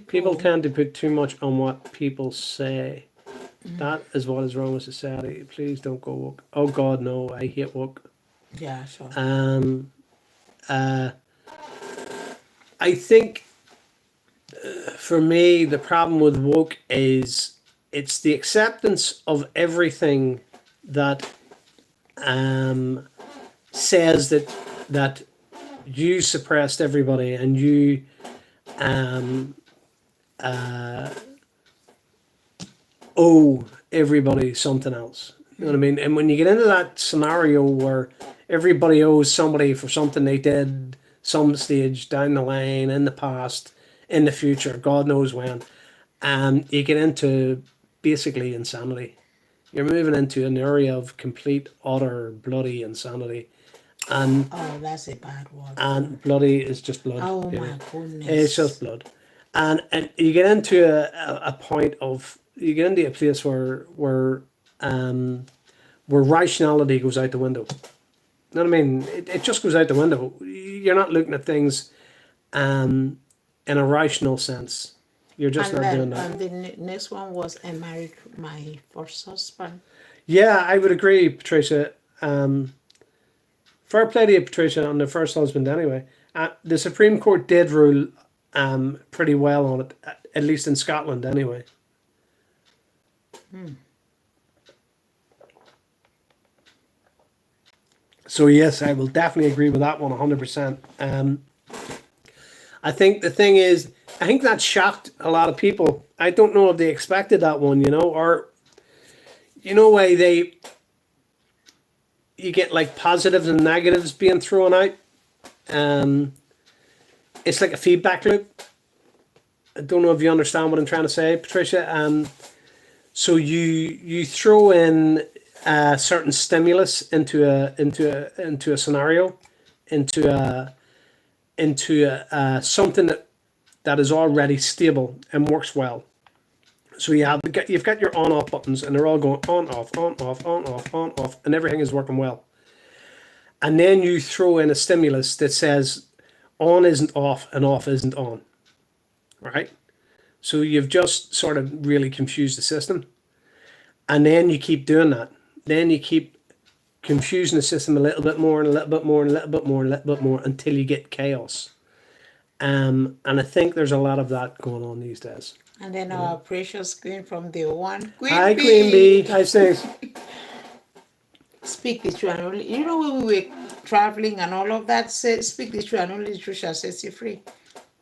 People tend to put too much on what people say. That is what is wrong with society. Please don't go woke. Oh God, no! I hate woke. yeah, sure. I think for me the problem with woke is it's the acceptance of everything that says that you suppressed everybody and you owe everybody something else. You know what I mean? And when you get into that scenario where everybody owes somebody for something they did some stage down the line, in the past, in the future, God knows when, you get into basically insanity. You're moving into an area of complete, utter, bloody insanity. And Oh, that's a bad word. and bloody is just blood. Oh you my know. goodness. It's just blood. And you get into a point of, you get into a place where rationality goes out the window. You know what I mean? It just goes out the window. You're not looking at things in a rational sense. You're just And not then doing that. and the next one was I married my first husband. Yeah, I would agree, Patricia. Fair play to you, Patricia, on the first husband anyway. The Supreme Court did rule pretty well on it, at least in Scotland anyway. So yes, I will definitely agree with that one 100%. I think the thing is, I think that shocked a lot of people. I don't know if they expected that one, or way you get like positives and negatives being thrown out. Um, it's like a feedback loop. I don't know if you understand what I'm trying to say, Patricia. So you throw in a certain stimulus into a scenario, into something that is already stable and works well. So you've got your on off buttons, and they're all going on off on off on off on off, and everything is working well. And then you throw in a stimulus that says on isn't off and off isn't on, right? So you've just sort of really confused the system. And then you keep doing that. Then you keep confusing the system a little bit more and a little bit more and a little bit more and a little bit more until you get chaos. And I think there's a lot of that going on these days. And then our precious queen from the one. Hi, Queen Bee. How's things? Speak the truth and only. You know when we were traveling and all of that, say, speak the truth and only the truth shall set you free.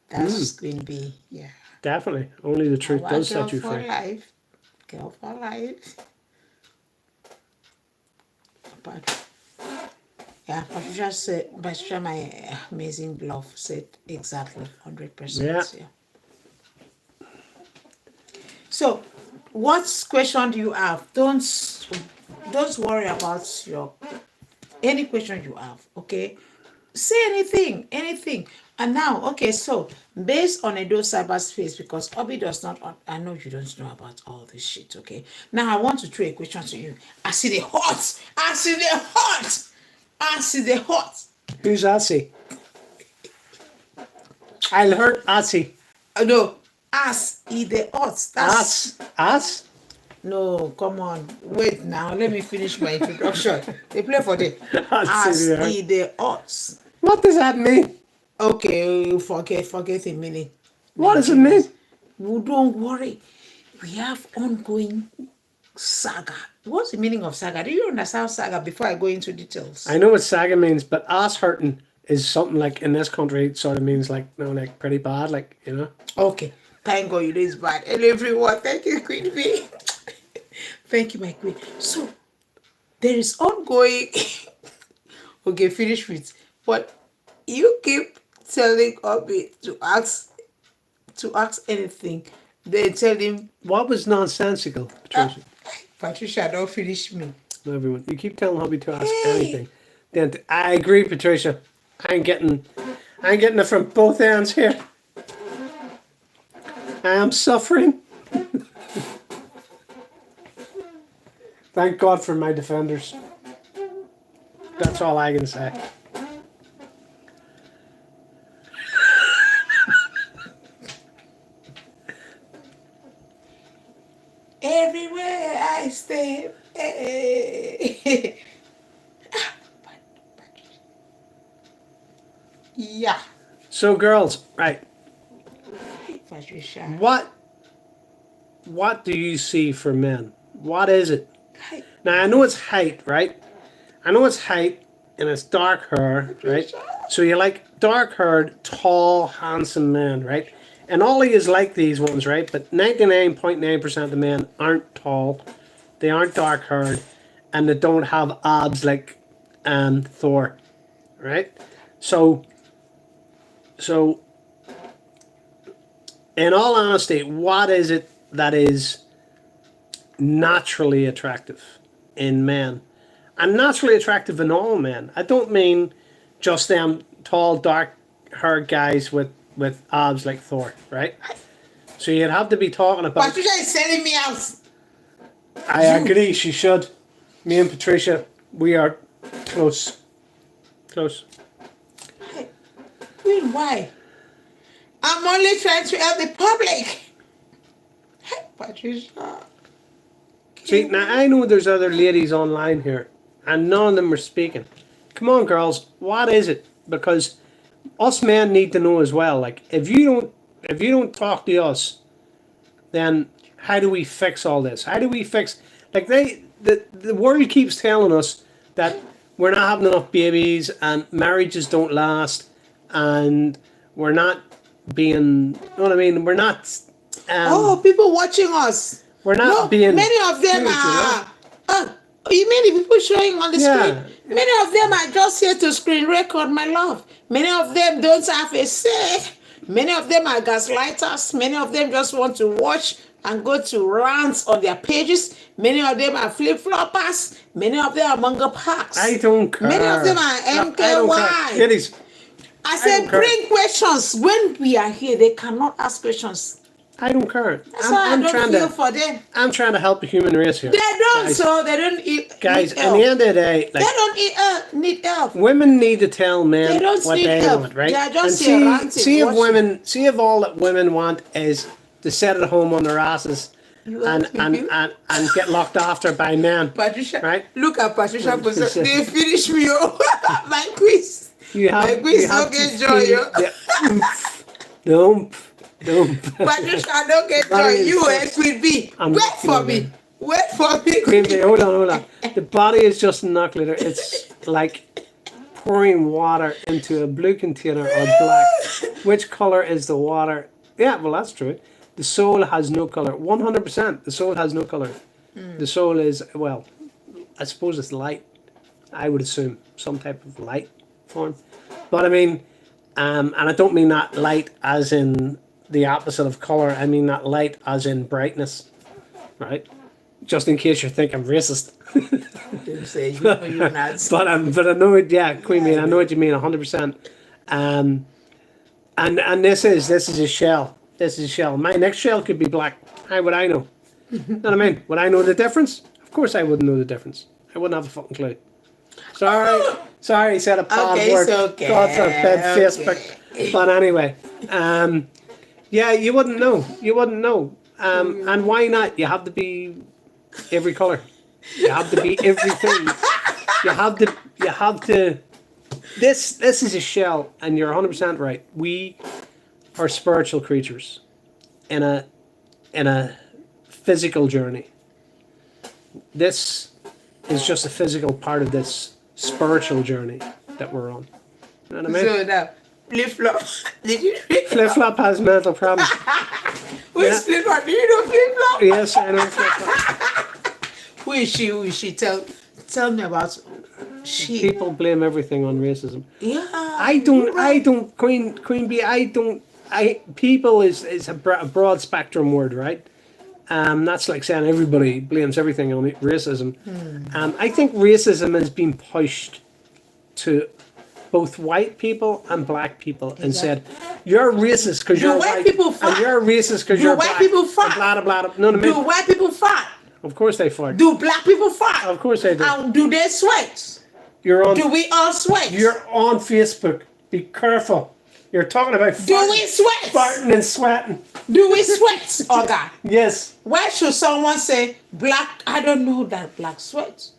That's Queen Bee. Yeah. Definitely. Only the truth does set you Girl for free. life. Girl for life. But yeah, Patricia said, Patricia, my amazing bluff said exactly 100%. Yeah. So, what question do you have? Don't worry about any question you have. Okay, say anything. And now, okay, so based on Edo cyberspace, because Obi does not, I know you don't know about all this shit. Okay, now I want to throw a question to you. I see the hot. Who's Assy? I heard Assy. No, ass is the hot. That's Ass? no, come on. Wait now. Let me finish my introduction. They play for the Ass ass is the is the hot. What does that mean? Okay, forget the meaning. What does it mean? Well, don't worry. We have ongoing saga. What's the meaning of saga? Do you understand saga before I go into details? I know what saga means, but ass hurting is something like in this country it sort of means like like pretty bad, like Okay. Thank God you know it's bad. Hello everyone. Thank you, Queen Bee. Thank you, my queen. So there is ongoing okay, finish with but you keep telling Obi to ask anything. Then tell him What was nonsensical, Patricia? Patricia, don't finish me. Everyone, you keep telling hubby to ask anything. Then I agree, Patricia. I'm getting it from both ends here. I am suffering. Thank God for my defenders. That's all I can say. Everywhere I step. Yeah. So, girls, right? Patricia. What do you see for men? What is it? Now I know it's height, right? I know it's height and it's dark hair, right? So you like dark haired, tall, handsome men, right? And Ollie is like these ones, right? But 99.9% of the men aren't tall, they aren't dark haired, and they don't have abs like Thor, right? So in all honesty, what is it that is naturally attractive in men? And naturally attractive in all men. I don't mean just them tall, dark-haired guys with abs like Thor, right? So you'd have to be talking about... Patricia is selling me out. I agree, she should. Me and Patricia, we are close. Close. Queen, why? I'm only trying to help the public. Hey, Patricia. See, now I know there's other ladies online here, and none of them are speaking. Come on, girls, what is it? Because us men need to know as well. Like, if you don't talk to us, then how do we fix all this? How do we fix? Like the world keeps telling us that we're not having enough babies and marriages don't last, and we're not being, you know what I mean? We're not. Oh, people watching us. We're not No, being. many of them cute, you know? are. You mean the people showing on the Yeah. screen? Many of them are just here to screen record, my love. Many of them don't have a say. Many of them are gaslighters. Many of them just want to watch and go to rants on their pages. Many of them are flip-floppers. Many of them are manga packs. I don't care. Many of them are No, I don't care. MKY. Ladies, I said, don't care. bring questions. When we are here, they cannot ask questions. I don't care. That's why I don't feel for them. I'm trying to help the human race here. They don't, guys. so they don't eat. Guys, need in help. the end of the day, They like, don't need help. women need to tell men They don't what need they help. want, right? They are just and here see, ranting, see if watching. see if all that women want is to sit at home on their asses You and, want and, to- and get looked after by men. Patricia, Right? look at Patricia. It's a- They finish me up. My quiz. You have, My quiz you have don't to get joy. feel the oomph. Patricia, don't get joy. Body is You just- and Queen B. I'm Wait looking for over me. it. Wait for me. Queen Bee, hold on. The body is just a knuckler. It's like pouring water into a blue container or black. Which color is the water? Yeah, well, that's true. The soul has no color. 100%. The soul has no color. The soul is, well, I suppose it's light. I would assume some type of light form. But I mean, and I don't mean that light as in the opposite of color. I mean that light as in brightness, right? Just in case you think I'm racist. Don't say you know you're not. But I know it. Yeah, Queen Bee, I know what you mean. 100%. And this is a shell. This is a shell. My next shell could be black. How would I know? Know what I mean? Would I know the difference? Of course I wouldn't know the difference. I wouldn't have a fucking clue. Sorry, said a bad Okay, word. it's okay, God forbid okay. Facebook. But anyway, yeah, you wouldn't know. You wouldn't know. And why not? You have to be every color. You have to be everything. You have to. This is a shell, and you're 100% right. We are spiritual creatures in a physical journey. This is just a physical part of this spiritual journey that we're on. You know what I mean? So now, flip flop. Did you? Flip flop has mental problems. Who is flip flop? Do you know flip flop? Yes, I know flip flop. Who is she? Who is she? Tell me about she. People blame everything on racism. Yeah. I don't. Queen Bee. People is a broad spectrum word, right? That's like saying everybody blames everything on racism. I think racism has been pushed to both white people and black people and said, you're racist because Do you're white white, people and fight? you're racist because Do you're white black. people and fight? Blah, blah, blah. No, Do white people fight? Of course they fight. Do black people fight? Of course they do. And do they sweat? You're on. Do we all sweat? You're on Facebook. Be careful. You're talking about Do we sweat? farting and sweating. Do we sweat, Oga? Yes. Why should someone say black? I don't know that black sweats.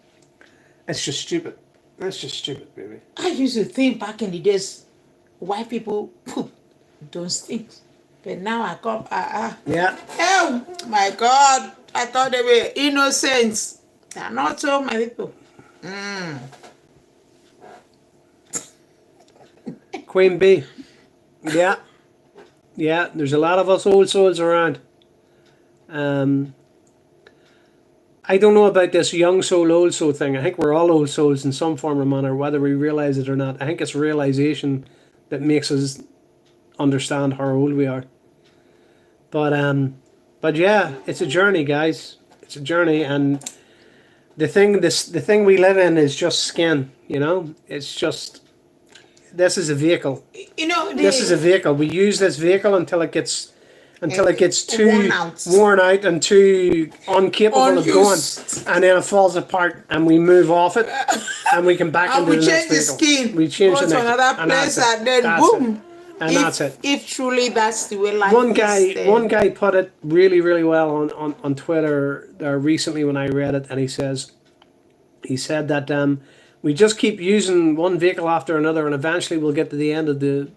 It's just stupid. That's just stupid, baby. I used to think back in the days, white people poop don't stink. But now I come, Yeah. oh my God, I thought they were innocent. They're not so, my people. Queen Bee. Yeah. Yeah, there's a lot of us old souls around. I don't know about this young soul, old soul thing. I think we're all old souls in some form or manner, whether we realize it or not. I think it's realization that makes us understand how old we are. But yeah, it's a journey, guys. It's a journey, and the thing we live in is just skin. You know, it's just. This is a vehicle. You know, This is a vehicle. We use this vehicle until it gets too worn out and too incapable of going, Unused. and then it falls apart, and we move off it, and we come back and into we the change next the vehicle. skin, We change go the to next, another place, that's it. and then That's boom. it. And if, that's it. If truly that's the way life One is, guy, then- one guy put it really, really well on Twitter recently when I read it, and he said that we just keep using one vehicle after another, and eventually we'll get to the end of the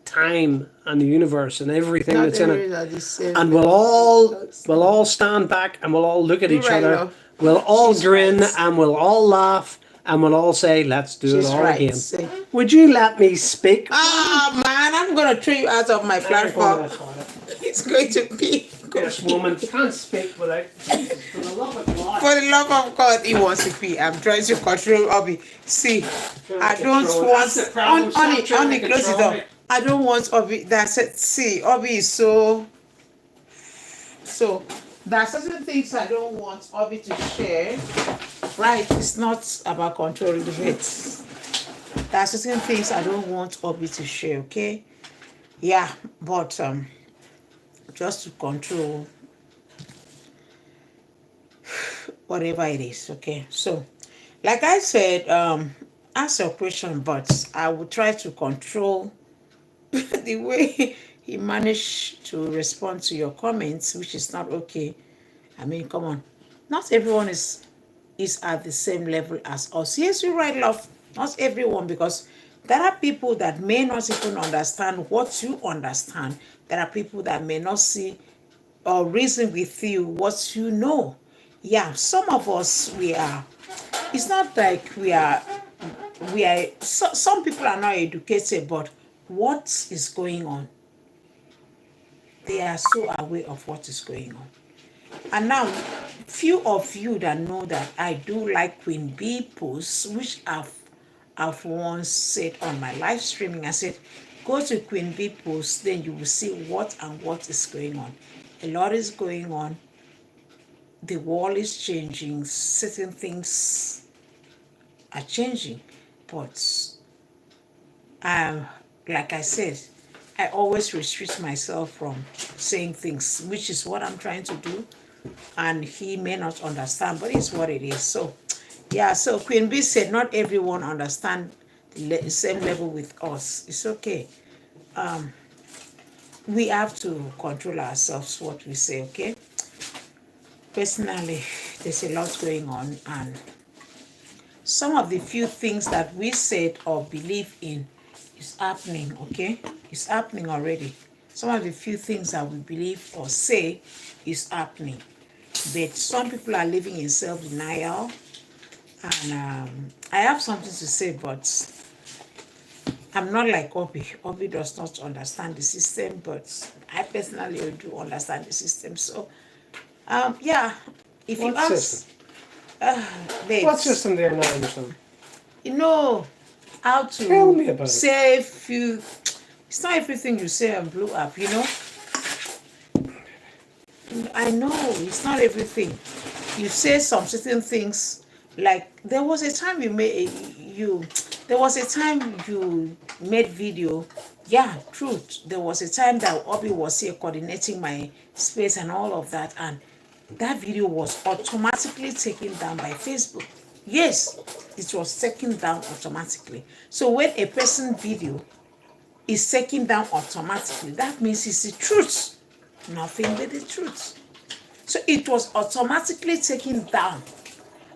time and the universe and everything Not that's in every it, are the same. and we'll all stand back and we'll all look at each right, other. love. We'll all She's grin right. and we'll all laugh and we'll all say, "Let's do She's it all right. again." Say, Would you let me speak? man, I'm I'm gonna throw you out of my I'm going platform. to sort it. It's going to be This woman can't speak without Jesus, for the love of God. for the love of God. He wants to pee. I'm trying to control Obi. See, I don't Control. want That's the problem. on Stop it. trying On to it. Close it control up. me. I don't want Obi. That's it. See, Obi is so. There are certain things I don't want Obi to share. Right? It's not about controlling the hate. There are certain things I don't want Obi to share. Okay. Yeah, but just to control whatever it is. Okay, so like I said, ask your question, but I will try to control the way he managed to respond to your comments, which is not okay. I mean, come on, not everyone is at the same level as us. Yes, you're right, love. Not everyone, because there are people that may not even understand what you understand. There are people that may not see or reason with you what you know. Yeah, some of us, we are. It's not like some people are not educated, but what is going on? They are so aware of what is going on. And now, few of you that know that I do like Queen Bee posts, which I've once said on my live streaming. I said, go to Queen Bee posts, then you will see what is going on. A lot is going on. The world is changing. Certain things are changing, but like I said, I always restrict myself from saying things, which is what I'm trying to do. And he may not understand, but it's what it is. So, yeah. So Queen Bee said, not everyone understand the same level with us. It's okay. We have to control ourselves what we say. Okay. Personally, there's a lot going on, and some of the few things that we said or believe in is happening. Okay, it's happening already. Some of the few things that we believe or say is happening, but some people are living in self-denial. And I have something to say, but I'm not like Obi. Obi does not understand the system, but I personally do understand the system. So yeah, if you What ask system? What babes, system do you not understand? you know how Tell me to about it. say few. It's not everything you say on Blue App, you know. I know it's not everything. You say some certain things. Like there was a time there was a time you made video. Yeah, truth. There was a time that Obi was here coordinating my space and all of that, and that video was automatically taken down by Facebook. Yes, it was taken down automatically. So when a person video is taken down automatically, that means it's the truth. Nothing but the truth. So it was automatically taken down.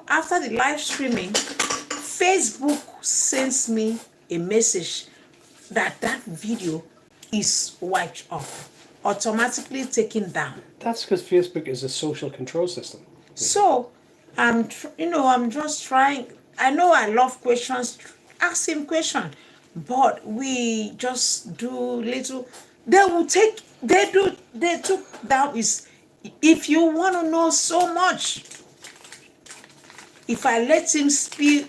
After the live streaming, Facebook sends me a message that video is wiped off, automatically taken down. That's because Facebook is a social control system. So I'm just trying. I know I love questions. Ask him question, but we just do little. They took down is, if you want to know so much, if I let him spew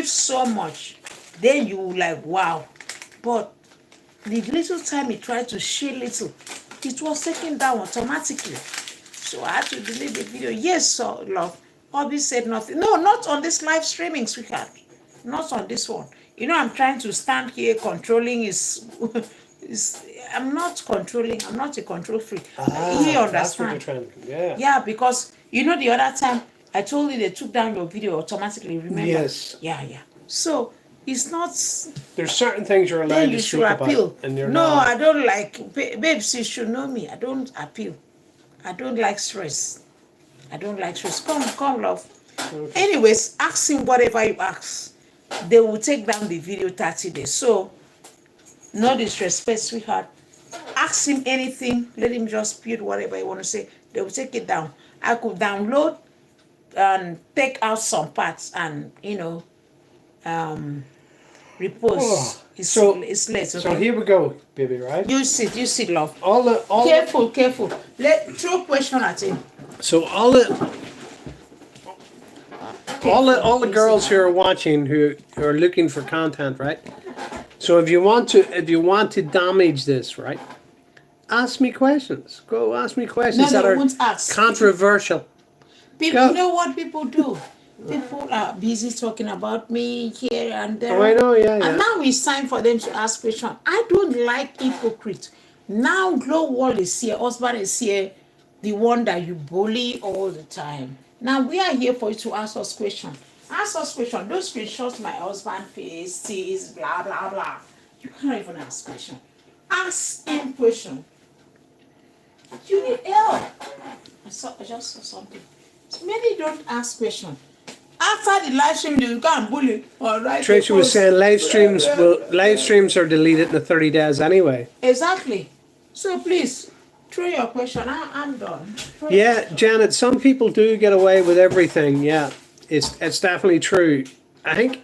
so much, then you will like, wow. But the little time he tried to share little, it was taken down automatically. So I had to delete the video. Yes, so love. Obi said nothing. No, not on this live streaming, sweetheart. Not on this one. You know, I'm trying to stand here controlling his. I'm not controlling. I'm not a control freak. He understands. That's what you're trying to. Yeah. Yeah, because you know the other time I told you they took down your video automatically. Remember? Yes. Yeah. So it's not. There's certain things you're allowed Then to you speak should appeal. about, and you're No, not. I don't like. Babes, you should know me. I don't appeal. I don't like stress. Come, love. Okay. Anyways, ask him whatever you ask. They will take down the video 30 days. So, no disrespect, sweetheart. Ask him anything. Let him just spew whatever you want to say. They will take it down. I could download and take out some parts and, repost. Oh, It's, so- it's late, okay? So here we go, baby, right? You sit, love. All the Careful. Throw question at him. so all the girls who are watching who are looking for content, right? So if you want to damage this, right? Ask me questions. Go ask me questions No, that are won't ask. controversial. People, Go. you know what people do? People are busy talking about me here and there. Oh, I know, yeah. And now it's time for them to ask questions. I don't like hypocrite. Now Glow World is here, husband is here, the one that you bully all the time. Now we are here for you to ask us questions. Ask us questions. Those screenshots my husband face, sees, blah, blah, blah. You can't even ask questions. Ask him question. You need help. I just saw something. Many don't ask questions. After the live stream, they will go and bully. All right. Tracy was saying live streams are deleted in the 30 days anyway. Exactly. So please, throw your question. I'm done. Throw your Yeah, question. Janet, some people do get away with everything. Yeah, it's definitely true. I think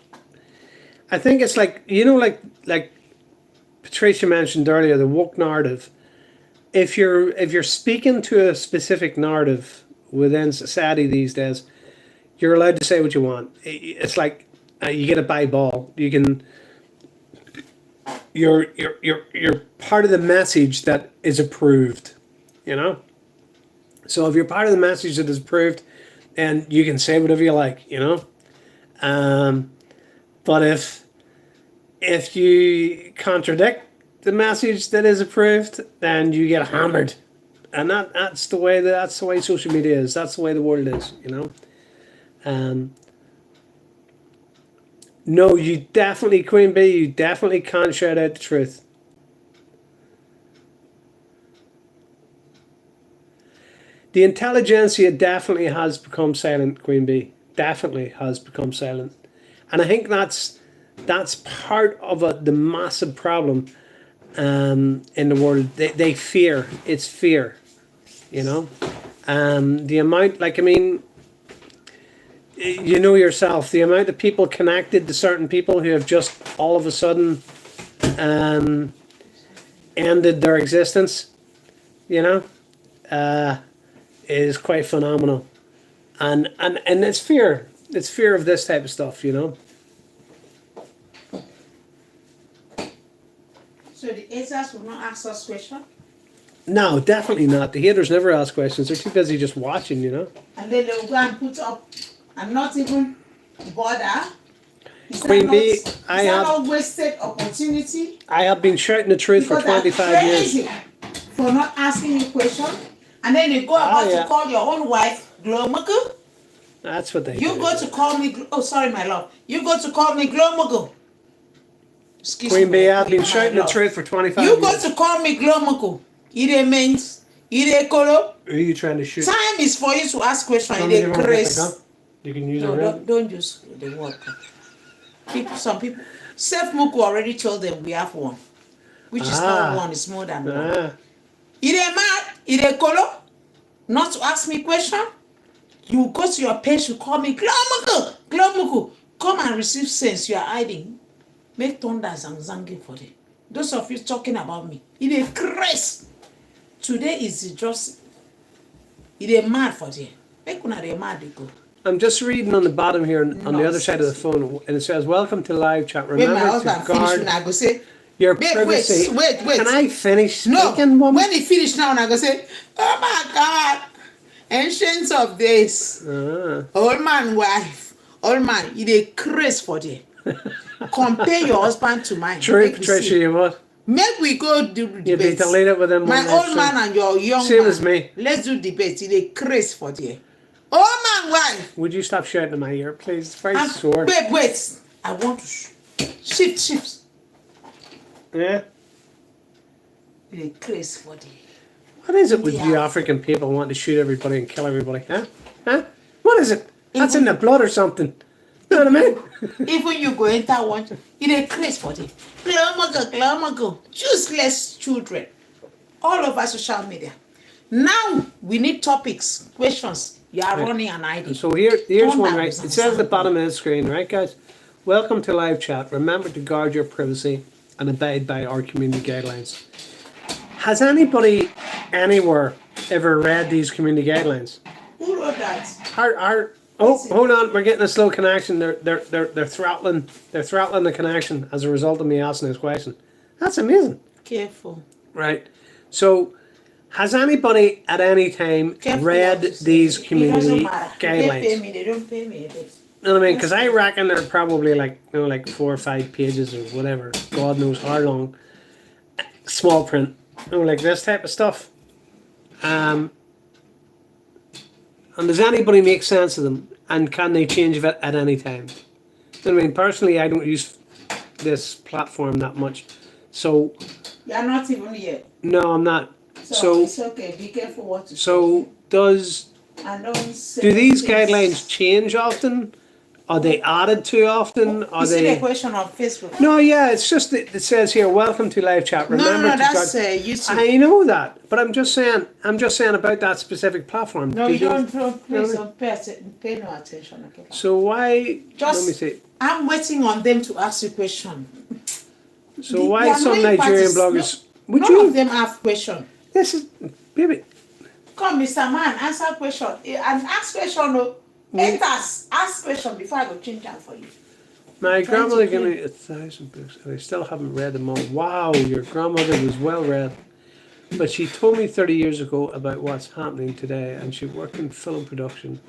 it's like, you know, like Patricia mentioned earlier, the woke narrative. If you're speaking to a specific narrative within society these days, you're allowed to say what you want. It's like you get a by ball. You can. You're part of the message that is approved, you know. So if you're part of the message that is approved, and you can say whatever you like, you know. But if you contradict the message that is approved, then you get hammered, and that's the way social media is. That's the way the world is, you know. No, you definitely, Queen Bee, you definitely can't shout out the truth. The intelligentsia definitely has become silent, Queen Bee. Definitely has become silent. And I think that's part of the massive problem in the world. They fear. It's fear, you know. The amount, like, I mean, you know yourself, the amount of people connected to certain people who have just all of a sudden ended their existence, you know, is quite phenomenal. And it's fear. It's fear of this type of stuff, you know. So the haters will not ask us questions? No, definitely not. The haters never ask questions. They're too busy just watching, you know. And then they'll go and put up and not even bother. Queen Bee, I have have not wasted opportunity. I have been shouting the truth for Because I'm 25 years. crazy for not asking you question. And then you go about yeah. to call your own wife Glomugu. That's what they You do. go to call me. Oh, sorry, my love. You go to call me Glomugu. Excuse Queen me. Bee, I've been my shouting the love. truth for 25 You go years. to call me Glomugu. It means it kolo. Who are you trying to shoot? Time is for you to ask questions. Somebody It won't get the gun. grace. You can use No, a red. don't use the word. Some people. Seth Muku already told them we have one, which is not one. It's more than one. Ah, It mad. It kolo. Not to ask me question. You go to your page to call me Glomuku. Come and receive sense. You are hiding. Make thunder zangzangi for them. Those of you talking about me, it is grace. Today is just. It is mad for them. Make una dey mad they go. I'm just reading on the bottom here on the other side of the phone, and it says, "Welcome to live chat. When my Remember husband to finish, guard when I go say, your wait, privacy." wait. Can I finish No, speaking, woman? when he finish now, I go say, oh my God, ancients of days, old man wife, old man, you dey craze for them. Compare your husband to mine. True, Make we Patricia, see. you what? Make we go do You'd debate. be deleted with them. My on old live man stream. and your young Same man. as me. Let's do debate. You dey craze for them. Old man wife. Would you stop shouting in my ear, please? It's very And sore. wait. I want to shift. Yeah. You dey craze for them. What is it with you Yeah. African people wanting to shoot everybody and kill everybody? Huh? What is it? That's in the blood or something. You know what I mean? Even you go enter one, it a craze for them. Glamago. Useless children. All over social media. Now we need topics, questions. You are running and hiding. So here's Turn one, back right? with It says at the something. bottom of the screen, right, guys? Welcome to live chat. Remember to guard your privacy and abide by our community guidelines. Has anybody anywhere ever read these community guidelines? Who wrote that? Hold on, we're getting a slow connection. They're throttling the connection as a result of me asking this question. That's amazing. Careful. Right. So has anybody at any time Careful read what you say. these It community doesn't matter. They guidelines? pay me, they don't pay me. You know what I mean? Because I reckon they're probably like 4 or 5 pages or whatever. God knows how long. Small print. Like this type of stuff. And does anybody make sense of them? And can they change it at any time? I mean, personally, I don't use this platform that much. So, You're not even yet. no, I'm not. So, So, it's okay. Be careful what you say. so does And don't say do these things. guidelines change often? Are they added to often? Are You see they? the question on Facebook? No, yeah, it's just that it says here, welcome to live chat. Remember No, to that's guard-" YouTube. I know that, but I'm just saying about that specific platform. No, Did you don't please No. don't pay no attention. Okay. So why? Just- let me see. I'm waiting on them to ask you question. So The- why the some annoying part Nigerian is bloggers? Would None you? of them have question. This is baby. Come, Mr. Man, answer question. And ask question. No. Let us ask question before I go change them for you. My trying grandmother to gave me 1,000 books, and I still haven't read them all. Wow, your grandmother was well read. But she told me 30 years ago about what's happening today, and she worked in film production,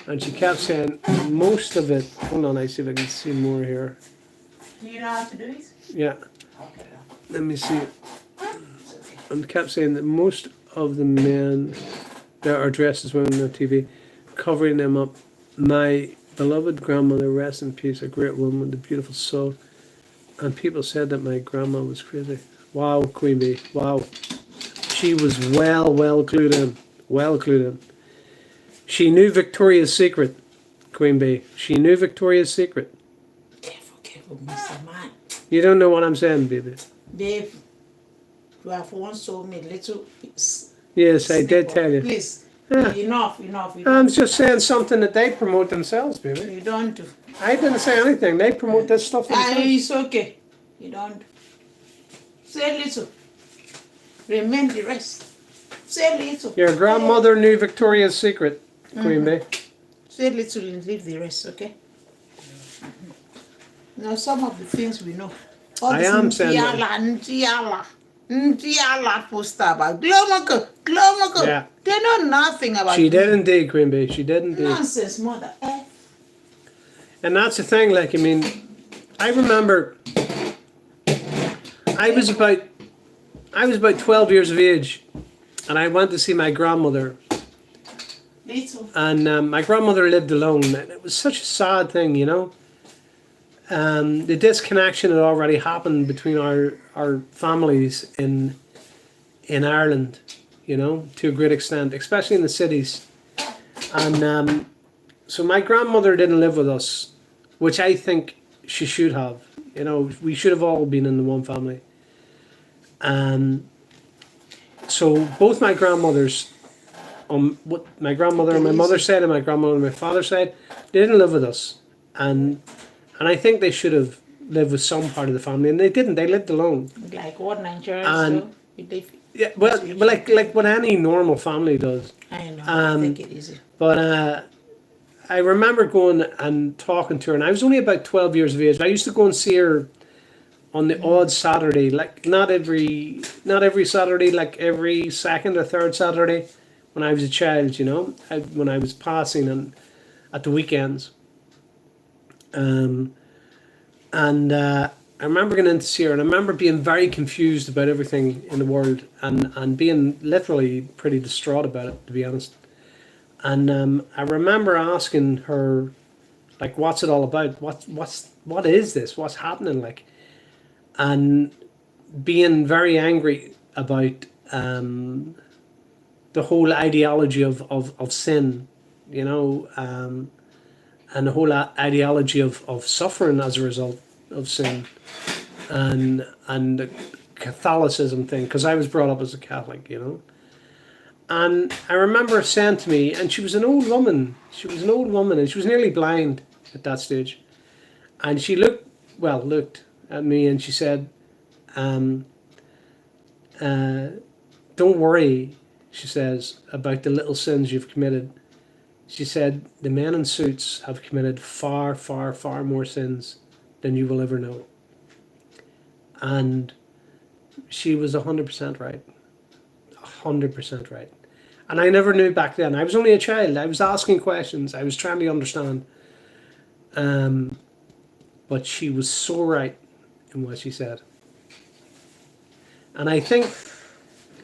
and she kept saying most of it. Hold on, I see if I can see more here. Do you know how to do it? Yeah, Okay. let me see. It's okay. And kept saying that most of the men that are dressed as women on TV, covering them up. My beloved grandmother, rest in peace, a great woman with a beautiful soul. And people said that my grandma was crazy. Wow, Queen Bee. Wow. She was well clued in. Well clued in. She knew Victoria's Secret, Queen Bee. She knew Victoria's Secret. Careful, Mr. Man. You don't know what I'm saying, baby. Dave, you have once told me little. Yes, I did tell you. Please. Yeah. Enough. You I'm don't, just saying something that they promote themselves, baby. you don't do. I didn't say anything. They promote this stuff themselves. It's okay. You don't. Say little. Remain the rest. Say little. Your grandmother knew Victoria's Secret, Queen Bee. Say little and leave the rest, okay? Now some of the things we know. All I this am saying that. Ndiala poster about Glomako. Yeah. They know nothing about She did indeed, Queen Bee. She did indeed. nonsense, mother. And that's the thing, like, I mean, I remember I was about 12 years of age, and I went to see my grandmother, Little. and my grandmother lived alone, and it was such a sad thing, you know. The disconnection had already happened between our families in Ireland, you know, to a great extent, especially in the cities. And so my grandmother didn't live with us, which I think she should have. You know, we should have all been in the one family. So both my grandmothers, what my grandmother on my mother's side and my grandmother on my father's side, they didn't live with us, and I think they should have lived with some part of the family, and they didn't. They lived alone. Like what Nigerians And- do. They, Yeah, well, like what any normal family does. I know. I take it easy. But I remember going and talking to her, and I was only about 12 years of age. I used to go and see her on the odd Saturday, like not every Saturday, like every second or third Saturday when I was a child, you know, when I was passing and at the weekends. I remember going in to see her, and I remember being very confused about everything in the world, and being literally pretty distraught about it, to be honest. And I remember asking her, like, what's it all about? What is this? What's happening? Like, and being very angry about the whole ideology of sin, you know, and the whole ideology of suffering as a result of sin, and the Catholicism thing, because I was brought up as a Catholic, you know. And I remember her saying to me, and she was an old woman, and she was nearly blind at that stage. And she looked at me and she said, um, don't worry, she says, about the little sins you've committed. She said, the men in suits have committed far, far, far more sins than you will ever know. And she was 100% right. 100% right. And I never knew back then. I was only a child. I was asking questions. I was trying to understand. But she was so right in what she said. And I think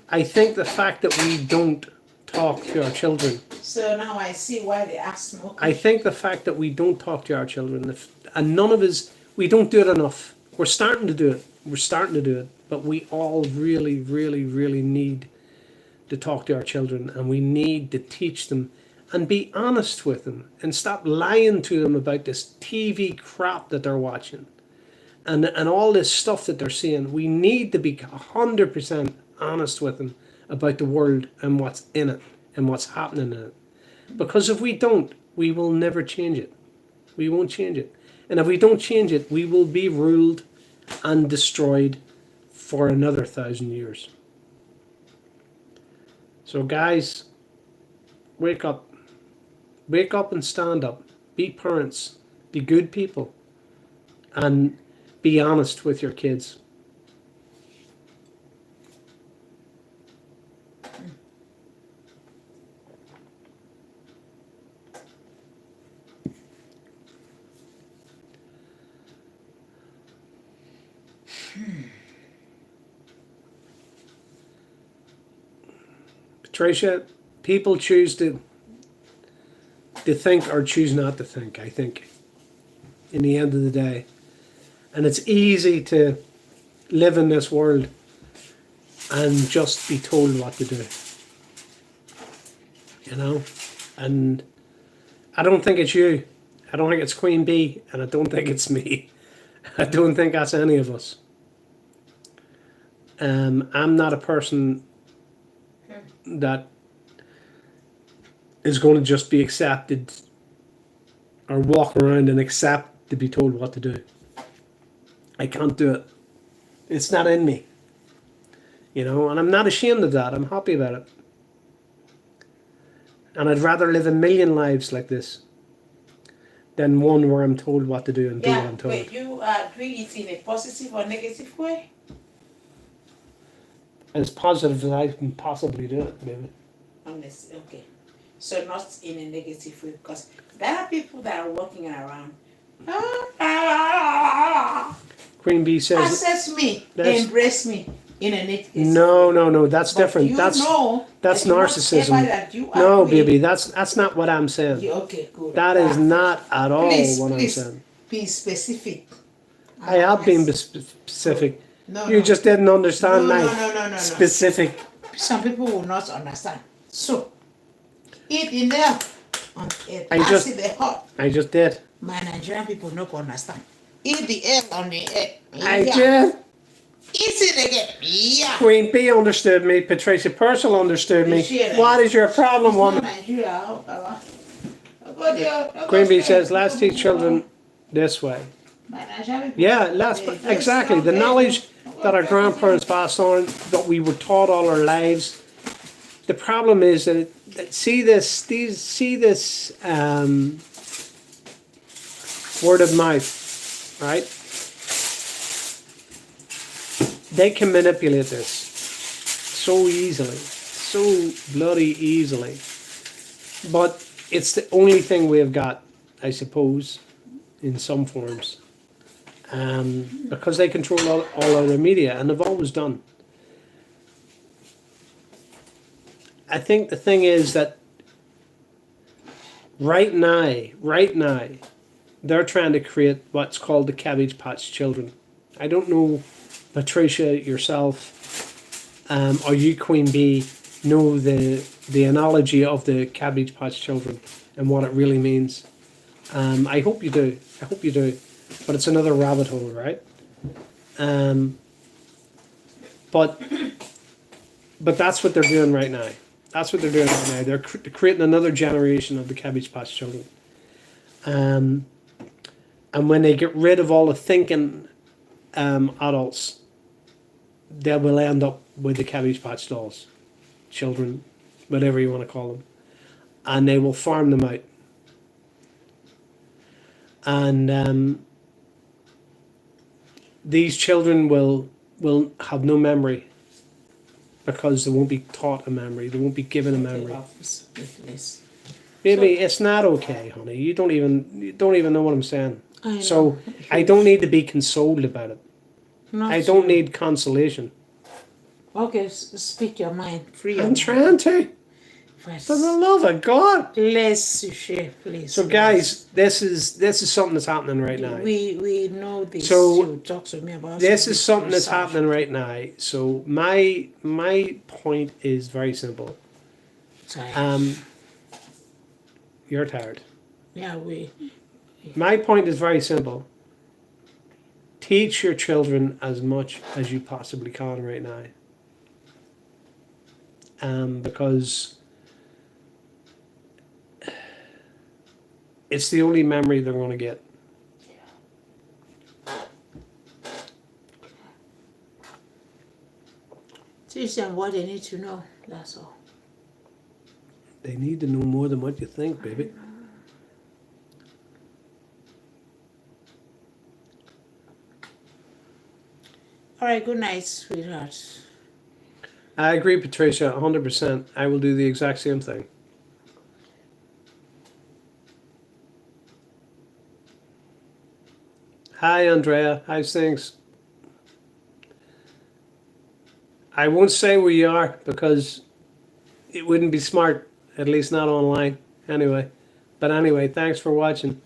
the fact that we don't talk to our children. So now I see why they asked me. Okay. I think the fact that we don't talk to our children, and none of us, we don't do it enough. We're starting to do it. But we all really, really, really need to talk to our children, and we need to teach them and be honest with them and stop lying to them about this TV crap that they're watching and all this stuff that they're seeing. We need to be 100% honest with them about the world and what's in it and what's happening in it. Because if we don't, we will never change it. We won't change it. And if we don't change it, we will be ruled and destroyed for another 1,000 years. So guys, wake up. Wake up and stand up. Be parents. Be good people. And be honest with your kids. Patricia, people choose to think or choose not to think, I think, in the end of the day. And it's easy to live in this world and just be told what to do. You know? And I don't think it's you. I don't think it's Queen Bee, and I don't think it's me. I don't think that's any of us. I'm not a person that is going to just be accepted or walk around and accept to be told what to do. I can't do it. It's not in me. You know, and I'm not ashamed of that. I'm happy about it. And I'd rather live a million lives like this than one where I'm told what to do and do what I'm told. But you are doing it in a positive or negative way? As positive as I can possibly do it, maybe. Honestly, okay. So not in a negative way, because there are people that are walking around. Queen Bee says, Access me, that's- embrace me in a negative way. no, that's But different. you that's know that's that narcissism. whatever that you are No, doing- baby, that's not what I'm saying. Yeah, okay, good. That is not at all Please, what I'm please, saying. be specific. I have been Yes. specific. No, You no. just didn't understand my No. specific. Some people will not understand. So, eat in there on it. I just- the hot. I just did. My Nigerian people no go understand. Eat the egg on the egg. I did. Eat it again. Yeah. Queen Bee understood me. Patricia Purcell understood me. Appreciate it. What is your problem, woman? Nigeria. Queen Bee says, let's teach children this way. My Nigerian people, Yeah, exactly. The knowledge that our grandparents passed on, that we were taught all our lives. The problem is that see this word of mouth, right? They can manipulate this so easily, so bloody easily. But it's the only thing we've got, I suppose, in some forms. Because they control all other media, and they've always done. I think the thing is that right now, they're trying to create what's called the Cabbage Patch Children. I don't know, Patricia, yourself, or you, Queen Bee, know the analogy of the Cabbage Patch Children and what it really means. I hope you do. But it's another rabbit hole, right? But that's what they're doing right now. They're creating another generation of the Cabbage Patch Children. And when they get rid of all the thinking adults, they will end up with the Cabbage Patch dolls, children, whatever you want to call them, and they will farm them out. And these children will have no memory because they won't be taught a memory. They won't be given a memory. Office with this. Baby, it's not okay, honey. You don't even know what I'm saying. I know. So I don't need to be consoled about it. Not I don't you. need consolation. Okay, speak your mind. Free your I'm mind. trying to. For the love of God. Let's share, please. So guys, this is something that's happening right now. We know this. So, you talk to me about This is something that's research. happening right now. So my point is very simple. Sorry. You're tired. Yeah, My point is very simple. Teach your children as much as you possibly can right now. Because it's the only memory they're going to get. teach them what they need to know. That's all. They need to know more than what you think, baby. All right. Good night, sweetheart. I agree, Patricia, 100%. I will do the exact same thing. Hi, Andrea. How's things? I won't say where you are because it wouldn't be smart, at least not online. Anyway. But anyway, thanks for watching.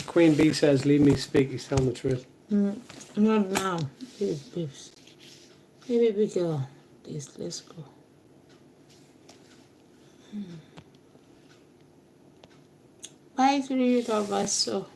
Queen Bee says, leave me speak. He's telling the truth. Not now. Babes. Hey, baby girl. Please, let's go. Bye, sweetie. So.